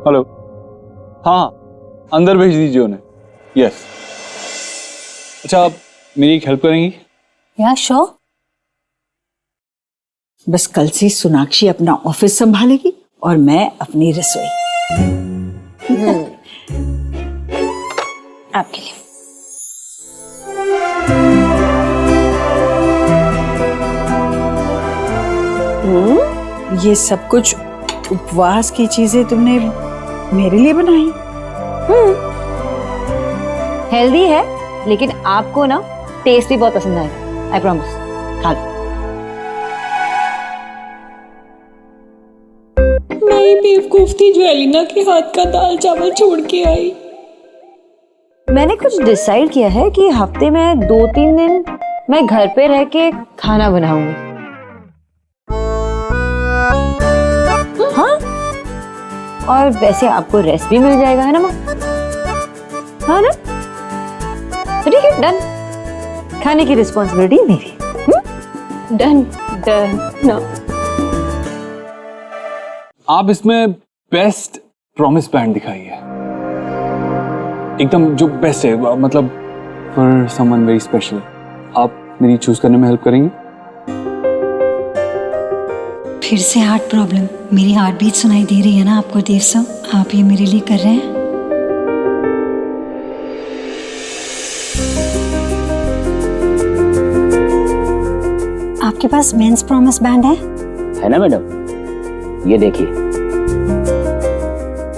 हेलो, हाँ, अंदर भेज दीजिए उन्हें। यस। अच्छा, आप मेरी एक हेल्प करेंगी? या श्योर। बस कल से सोनाक्षी अपना ऑफिस संभालेगी और मैं अपनी रसोई। आपके लिए। ये सब कुछ उपवास की चीजें तुमने मेरे लिए बनाई? हेल्दी है, लेकिन आपको ना टेस्ट भी बहुत पसंद आएगा, आई प्रॉमिस। खा लो। मैं बेवकूफती जो एलिना के हाथ का दाल चावल छोड़ के आई। मैंने कुछ डिसाइड किया है कि हफ्ते में 2-3 दिन मैं घर पे रह के खाना बनाऊंगी। हाँ, और वैसे आपको रेस्ट भी मिल जाएगा, है ना माँ? हाँ ना? तो ठीक है, डन। खाने की रिस्पॉन्सिबिलिटी मेरी। Done done no. आप इसमें बेस्ट प्रॉमिस बैंड दिखाइए, एकदम जो बेस्ट है, मतलब फॉर समवन वेरी स्पेशल। आप मेरी चूज करने में हेल्प करेंगे? फिर से हार्ट प्रॉब्लम? मेरी हार्ट बीट सुनाई दे रही है ना आपको देव साहब? आप ये मेरे लिए कर रहे हैं? आपके पास मेंस प्रॉमिस बैंड है ना मैडम? ये देखिए,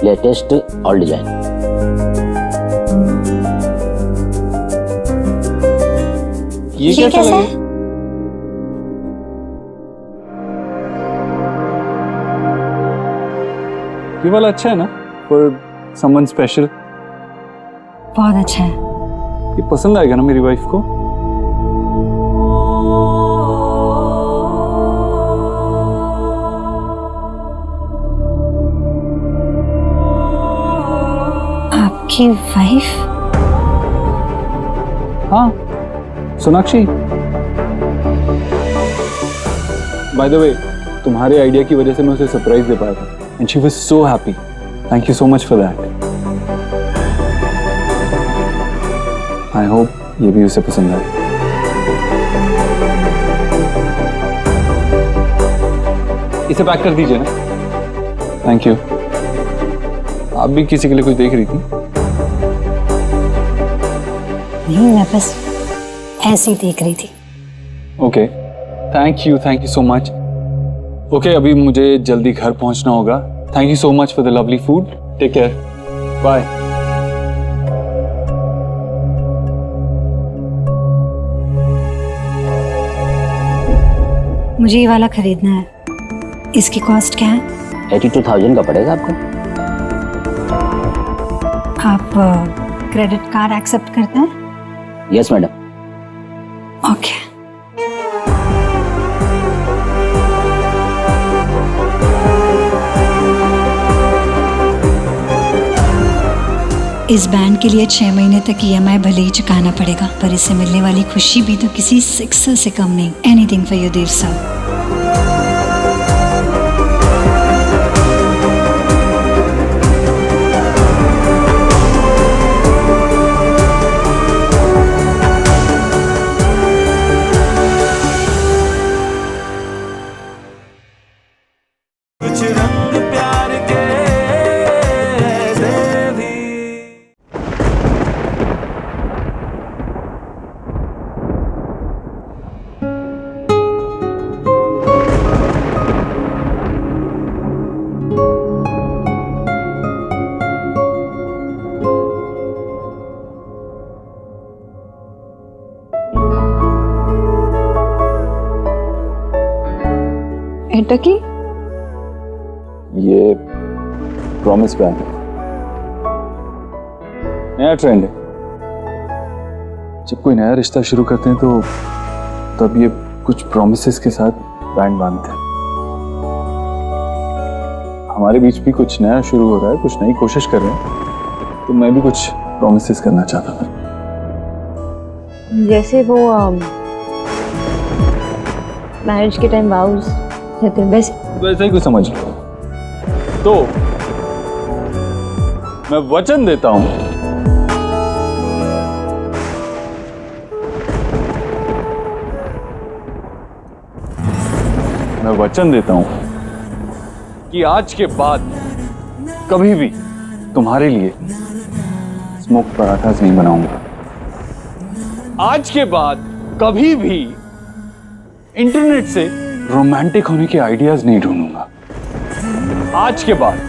लेटेस्ट ऑल डिजाइन। ये कैसा लगे? ये वाला अच्छा है ना, फॉर समवन स्पेशल? बहुत अच्छा है। ये पसंद आएगा ना मेरी वाइफ को? आपकी वाइफ? हाँ, सोनाक्षी। बाय द वे, तुम्हारे आइडिया की वजह से मैं उसे सरप्राइज दे पाया था, and she was so happy. Thank you so much for that. I hope ये भी उसे पसंद आए। इसे पैक कर दीजिए ना। Thank you. आप भी किसी के लिए कुछ देख रही थी? नहीं, मैं बस ऐसे ही देख रही थी। Okay, thank you so much. Okay, अभी मुझे जल्दी घर पहुंचना होगा। Thank you so much for the lovely food. Take care, bye. मुझे ये वाला खरीदना है। इसकी कॉस्ट क्या है? 82,000 का पड़ेगा आपको। आप क्रेडिट कार्ड एक्सेप्ट करते हैं? Yes madam. ओके। इस बैंड के लिए 6 महीने तक EMI भले ही चुकाना पड़ेगा, पर इससे मिलने वाली खुशी भी तो किसी सिक्सर से कम नहीं। एनीथिंग फॉर योर देव साहब। कुछ रंग प्यार के ऐसे भी। एंटर की ये प्रॉमिस बैंड है, नया ट्रेंड है। जब कोई नया रिश्ता शुरू करते हैं तो तब ये कुछ प्रॉमिसेस के साथ बैंड बांधते हैं। हमारे बीच भी कुछ नया शुरू हो रहा है, कुछ नई कोशिश कर रहे हैं, तो मैं भी कुछ प्रॉमिसेस करना चाहता था। जैसे वो मैरिज के टाइम वाउज रहते हैं, वैसा ही कुछ समझ लो। तो मैं वचन देता हूं कि आज के बाद कभी भी तुम्हारे लिए स्मोक पराठास नहीं बनाऊंगा। आज के बाद कभी भी इंटरनेट से रोमांटिक होने के आइडियाज नहीं ढूंढूंगा। आज के बाद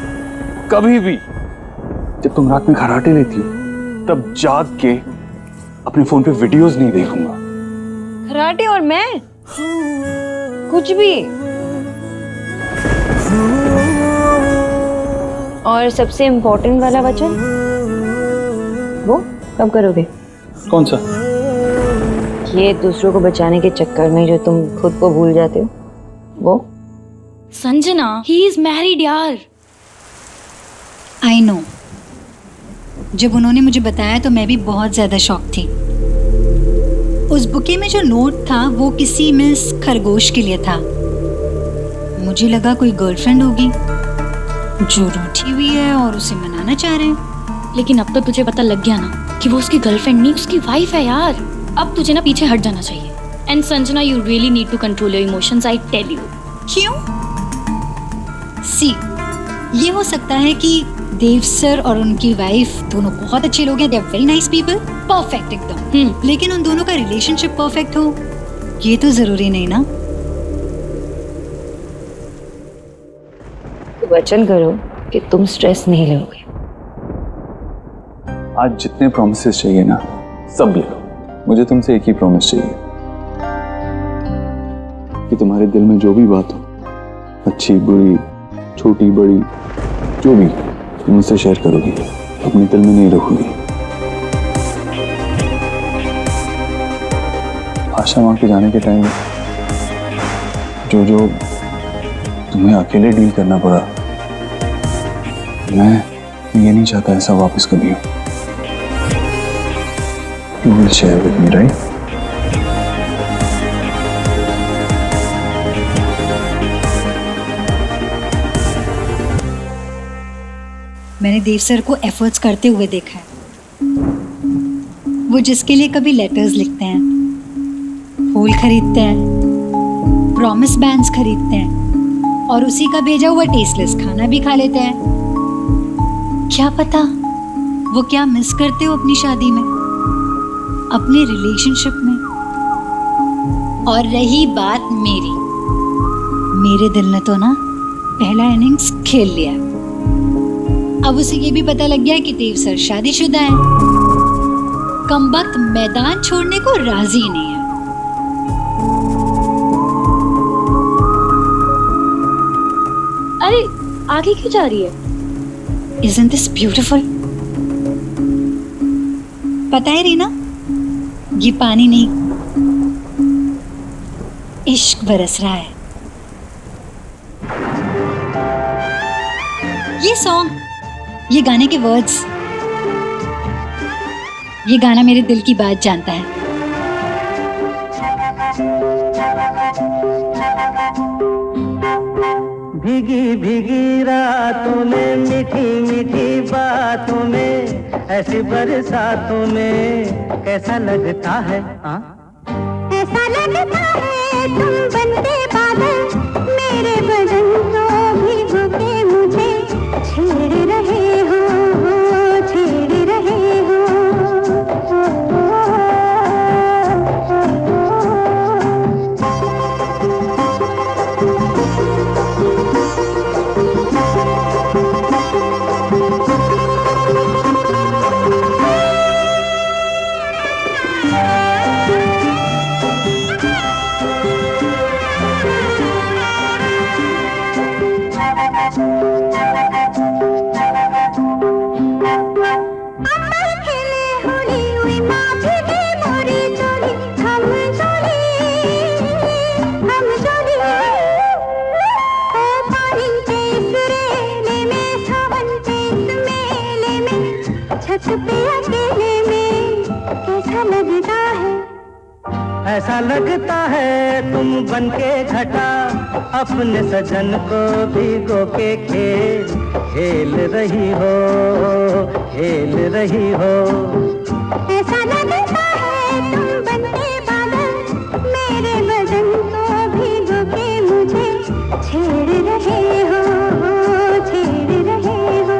कभी भी जब तुम रात में खर्राटे लेती हो तब जाग के अपने फोन पे वीडियोस नहीं देखूंगा। खराटे और मैं कुछ भी। और सबसे इम्पोर्टेंट वाला वचन वो कब करोगे? कौन सा? ये दूसरों को बचाने के चक्कर में जो तुम खुद को भूल जाते हो वो। संजना, ही इज मैरिड यार। I know. जब उन्होंने मुझे बताया तो मैं भी बहुत ज्यादा शॉक थी। उस बुके में जो नोट था वो किसी मिस खरगोश के लिए था। मुझे लगा कोई गर्लफ्रेंड होगी जो रूठी हुई है और उसे मनाना चाह रहे हैं। लेकिन अब तो तुझे पता लग गया ना कि वो उसकी गर्लफ्रेंड नहीं, उसकी वाइफ है यार। अब तुझे ना पीछे हट जाना चाहिए। And Sanjana, you really need to control your emotions, I tell you. क्यों? सी, ये हो सकता है कि देव सर और उनकी वाइफ दोनों बहुत अच्छे लोग हैं, they are very nice people, perfect एकदम। लेकिन उन दोनों का रिलेशनशिप परफेक्ट हो ये तो जरूरी नहीं ना। तो वचन करो कि तुम स्ट्रेस नहीं लोगे। आज जितने प्रॉमिसेस चाहिए ना सब ले लो। मुझे तुमसे एक ही प्रॉमिस चाहिए कि तुम्हारे दिल में जो भी बात हो, अच्छी बुरी छोटी बड़ी जो भी, तुम मुझसे शेयर करोगी, अपने दिल में नहीं रखोगी। आशा मां के जाने के टाइम जो जो तुम्हें अकेले डील करना पड़ा, मैं ये नहीं चाहता ऐसा वापस कभी हो। You will share with me, right? मैंने देव सर को एफर्ट्स करते हुए देखा है। वो जिसके लिए कभी लेटर्स लिखते हैं, फूल खरीदते हैं, प्रॉमिस बैंड्स खरीदते हैं और उसी का भेजा हुआ टेस्टलेस खाना भी खा लेते हैं। क्या पता वो क्या मिस करते हो अपनी शादी में, अपने रिलेशनशिप में। और रही बात मेरे दिल ने तो ना पहला इनिंग्स खेल लिया। अब उसे ये भी पता लग गया कि देव सर शादीशुदा है। कमबख्त मैदान छोड़ने को राजी नहीं है। अरे आगे क्यों जा रही है? Isn't this beautiful? पता है रीना, ये पानी नहीं, इश्क बरस रहा है। ये सॉन्ग, ये गाने के वर्ड्स, ये गाना मेरे दिल की बात जानता है। भीगी भीगी रातों में, मीठी मीठी बातों में, ऐसी बरसातों में कैसा लगता है? ऐसा लगता है तुम बनते बादल, मेरे बदन को भिगो के मुझे छेड़ रहे हो, छेड़ रहे हो। ऐसा लगता है तुम बनके घटा, अपने सजन को भिगो के खेल रही हो, खेल रही हो। ऐसा लगता है तुम बनके बादल, मेरे बदन को भिगो के मुझे छेड़ रहे हो, छेड़ रहे हो।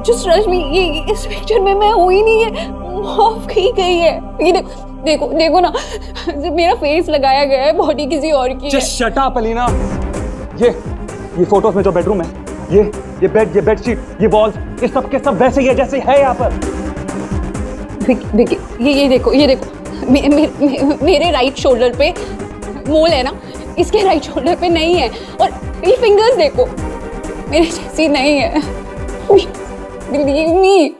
जस्ट ट्रस्ट मी, ये इस पिक्चर में मैं हूं ही नहीं है, ऑफ की गई है। ये देखो देखो ना, जब मेरा फेस लगाया गया है, बॉडी किसी और की है। Just shut up Alina. ये फोटोज में जो बेडरूम है, ये बेडशीट, ये वॉल्स, ये सब के सब वैसे ही है जैसे है यहाँ पर। देखिए ये देखो मेरे राइट शोल्डर पे मोल है ना, इसके राइट शोल्डर पे नहीं है। और ये फिंगर्स देखो, मेरे जैसी नहीं है। Believe me.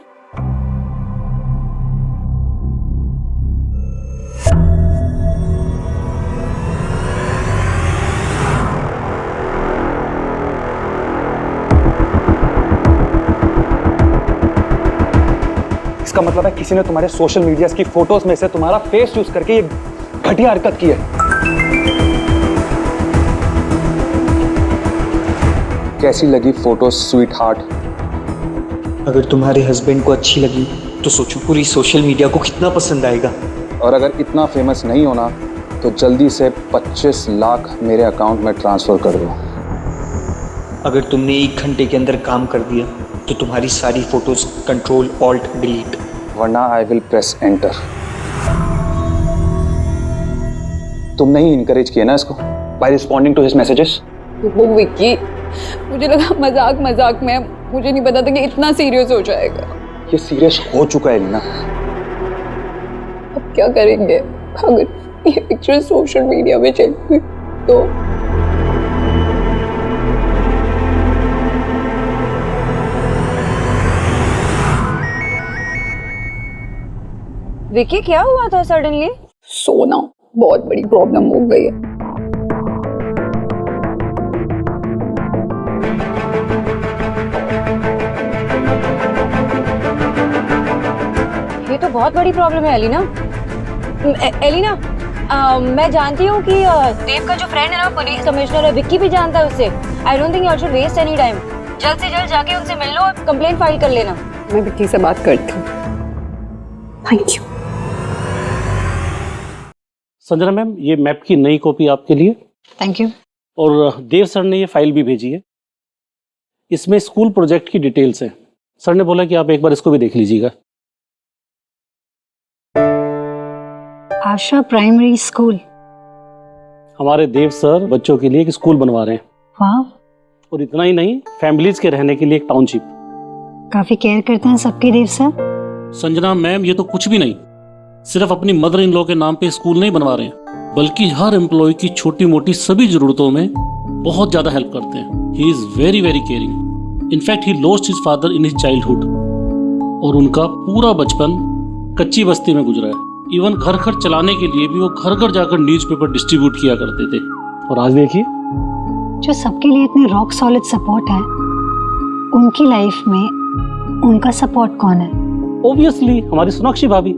इसका मतलब है किसी ने तुम्हारे सोशल मीडिया की फोटोज में से तुम्हारा फेस यूज करके ये घटिया हरकत की है। कैसी लगी फोटो स्वीट हार्ट? अगर तुम्हारे हस्बैंड को अच्छी लगी तो सोचो पूरी सोशल मीडिया को कितना पसंद आएगा। और अगर इतना फेमस नहीं होना तो जल्दी से 25 लाख मेरे अकाउंट में ट्रांसफर कर दो। अगर तुमने 1 घंटे के अंदर काम कर दिया तो तुम्हारी सारी फोटोज कंट्रोल ऑल्ट डिलीट, वरना आई विल प्रेस एंटर। तुमने ही इनकरेज किया ना इसको by responding to his messages. वो विक्की, मुझे लगा मजाक में, मुझे नहीं पता था कि इतना सीरियस हो जाएगा। ये सीरियस हो चुका है लीना। अब क्या करेंगे अगर ये पिक्चर सोशल मीडिया में चल गई तो? विक्की क्या हुआ था सडनली? सोना बहुत बड़ी प्रॉब्लम हो गई है। ये तो बहुत बड़ी प्रॉब्लम है एलिना। एलिना, मैं जानती हूँ कि देव का जो फ्रेंड है ना, पुलिस कमिश्नर है, विक्की भी जानता है उससे। I don't think you should waste any time. जल्द से जल्द जाके उनसे मिल लो और कंप्लेंट फाइल कर लेना। मैं विक्की से बात करती हूँ। Thank you. संजना मैम, ये मैप की नई कॉपी आपके लिए। Thank you. और देव सर ने ये फाइल भी भेजी है। इसमें स्कूल प्रोजेक्ट की डिटेल्स हैं। सर ने बोला कि आप एक बार इसको भी देख लीजिएगा। आशा प्राइमरी स्कूल। हमारे देव सर बच्चों के लिए एक स्कूल बनवा रहे हैं। वाह। और इतना ही नहीं, फैमिलीज के रहने के लिए एक टाउनशिप। काफी केयर करते हैं सबके देव सर। संजना मैम, ये तो कुछ भी नहीं, सिर्फ अपनी मदर इन लॉ के नाम पे स्कूल नहीं बनवा रहे हैं, बल्कि हर एम्प्लॉय की छोटी मोटी सभी जरूरतों में बहुत ज्यादा हेल्प करते हैं। He is very very caring. In fact he lost his father in his childhood, और उनका पूरा बचपन कच्ची बस्ती में गुजरा है। इवन घर खर्च चलाने के लिए भी वो घर घर जाकर न्यूज़पेपर डिस्ट्रीब्यूट किया करते थे। और आज देखिए, जो सबके लिए इतने रॉक सॉलिड सपोर्ट है, उनकी लाइफ में उनका सपोर्ट कौन है? ऑब्वियसली हमारी सोनाक्षी भाभी।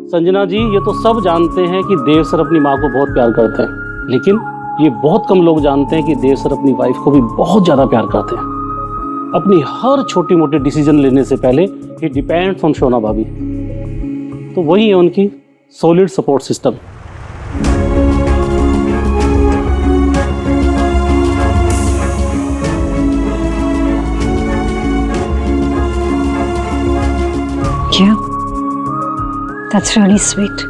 संजना जी, ये तो सब जानते हैं कि देव सर अपनी माँ को बहुत प्यार करते हैं, लेकिन ये बहुत कम लोग जानते हैं कि देव सर अपनी वाइफ को भी बहुत ज्यादा प्यार करते हैं। अपनी हर छोटी मोटी डिसीजन लेने से पहले ही डिपेंड्स ऑन सोना भाभी। तो वही है उनकी solid support system. Yeah, that's really sweet.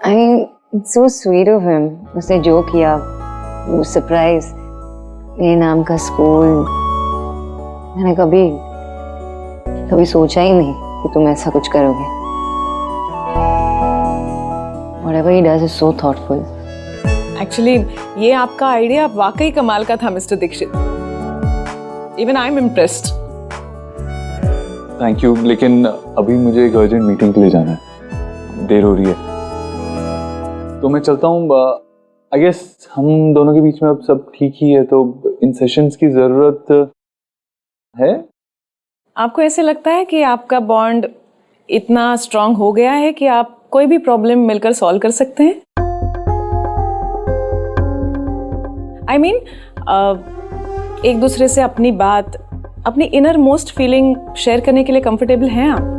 I mean, it's so sweet of him. उसने जो किया, वो सरप्राइज, मेरे नाम का स्कूल। मैंने कभी सोचा ही नहीं कि तुम ऐसा कुछ करोगे। Whatever he does is so thoughtful. Actually ये आपका आइडिया वाकई कमाल का था mister Dikshit. Even I am impressed. Thank you, लेकिन अभी मुझे एक अर्जेंट मीटिंग के लिए जाना है, देर हो रही है, तो मैं चलता हूँ। आई गेस हम दोनों के बीच में अब सब ठीक ही है, तो इन सेशंस की जरूरत है। आपको ऐसे लगता है कि आपका बॉन्ड इतना स्ट्रांग हो गया है कि आप कोई भी प्रॉब्लम मिलकर सॉल्व कर सकते हैं? आई मीन, एक दूसरे से अपनी बात, अपनी इनर मोस्ट फीलिंग शेयर करने के लिए कंफर्टेबल हैं आप?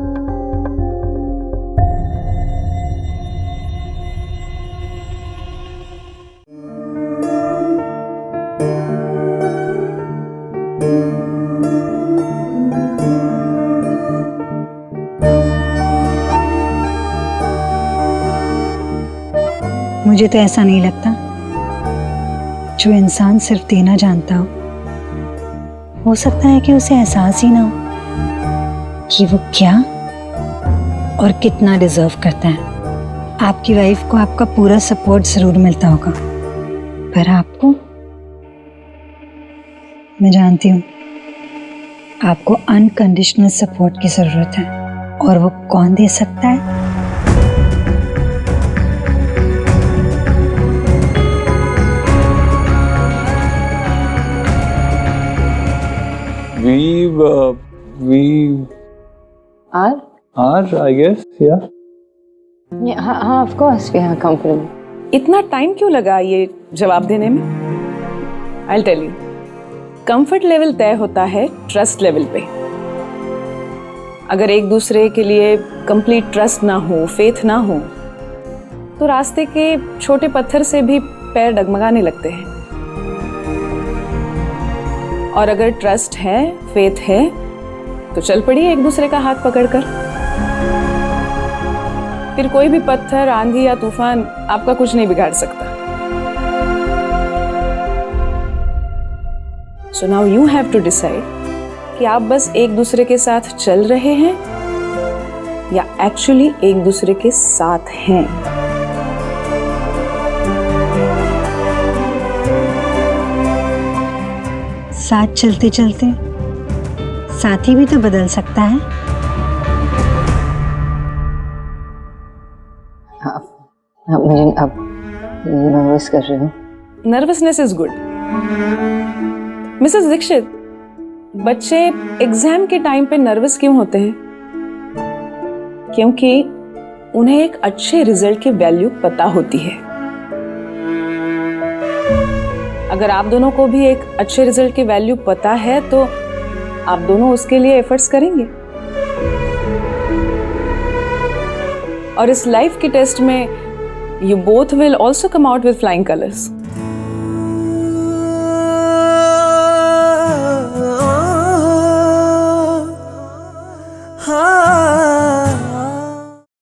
तो ऐसा नहीं लगता, जो इंसान सिर्फ देना जानता हो सकता है कि उसे एहसास ही ना हो कि वो क्या और कितना डिजर्व करता है। आपकी वाइफ को आपका पूरा सपोर्ट जरूर मिलता होगा, पर आपको, मैं जानती हूँ, आपको अनकंडीशनल सपोर्ट की जरूरत है, और वो कौन दे सकता है? I guess, yeah. हाँ of course we are comfortable. इतना टाइम क्यों लगा ये जवाब देने में? I tell you, comfort level तय होता है ट्रस्ट लेवल पे। अगर एक दूसरे के लिए कंप्लीट ट्रस्ट ना हो, फेथ ना हो, तो रास्ते के छोटे पत्थर से भी पैर डगमगाने लगते हैं। और अगर ट्रस्ट है, फेथ है, तो चल पड़िए एक दूसरे का हाथ पकड़कर। फिर कोई भी पत्थर, आंधी या तूफान आपका कुछ नहीं बिगाड़ सकता। So now you have to decide कि आप बस एक दूसरे के साथ चल रहे हैं या एक्चुअली एक दूसरे के साथ हैं। साथ चलते चलते साथी भी तो बदल सकता है। मुझे अब नर्वस कर रहे हो। Nervousness is good. Mrs Dikshit, बच्चे एग्जाम के टाइम पे नर्वस क्यों होते हैं? क्योंकि उन्हें एक अच्छे रिजल्ट की वैल्यू पता होती है। अगर आप दोनों को भी एक अच्छे रिजल्ट की वैल्यू पता है तो आप दोनों उसके लिए एफर्ट्स करेंगे। और इस लाइफ के टेस्ट में you both will also come out with flying colors.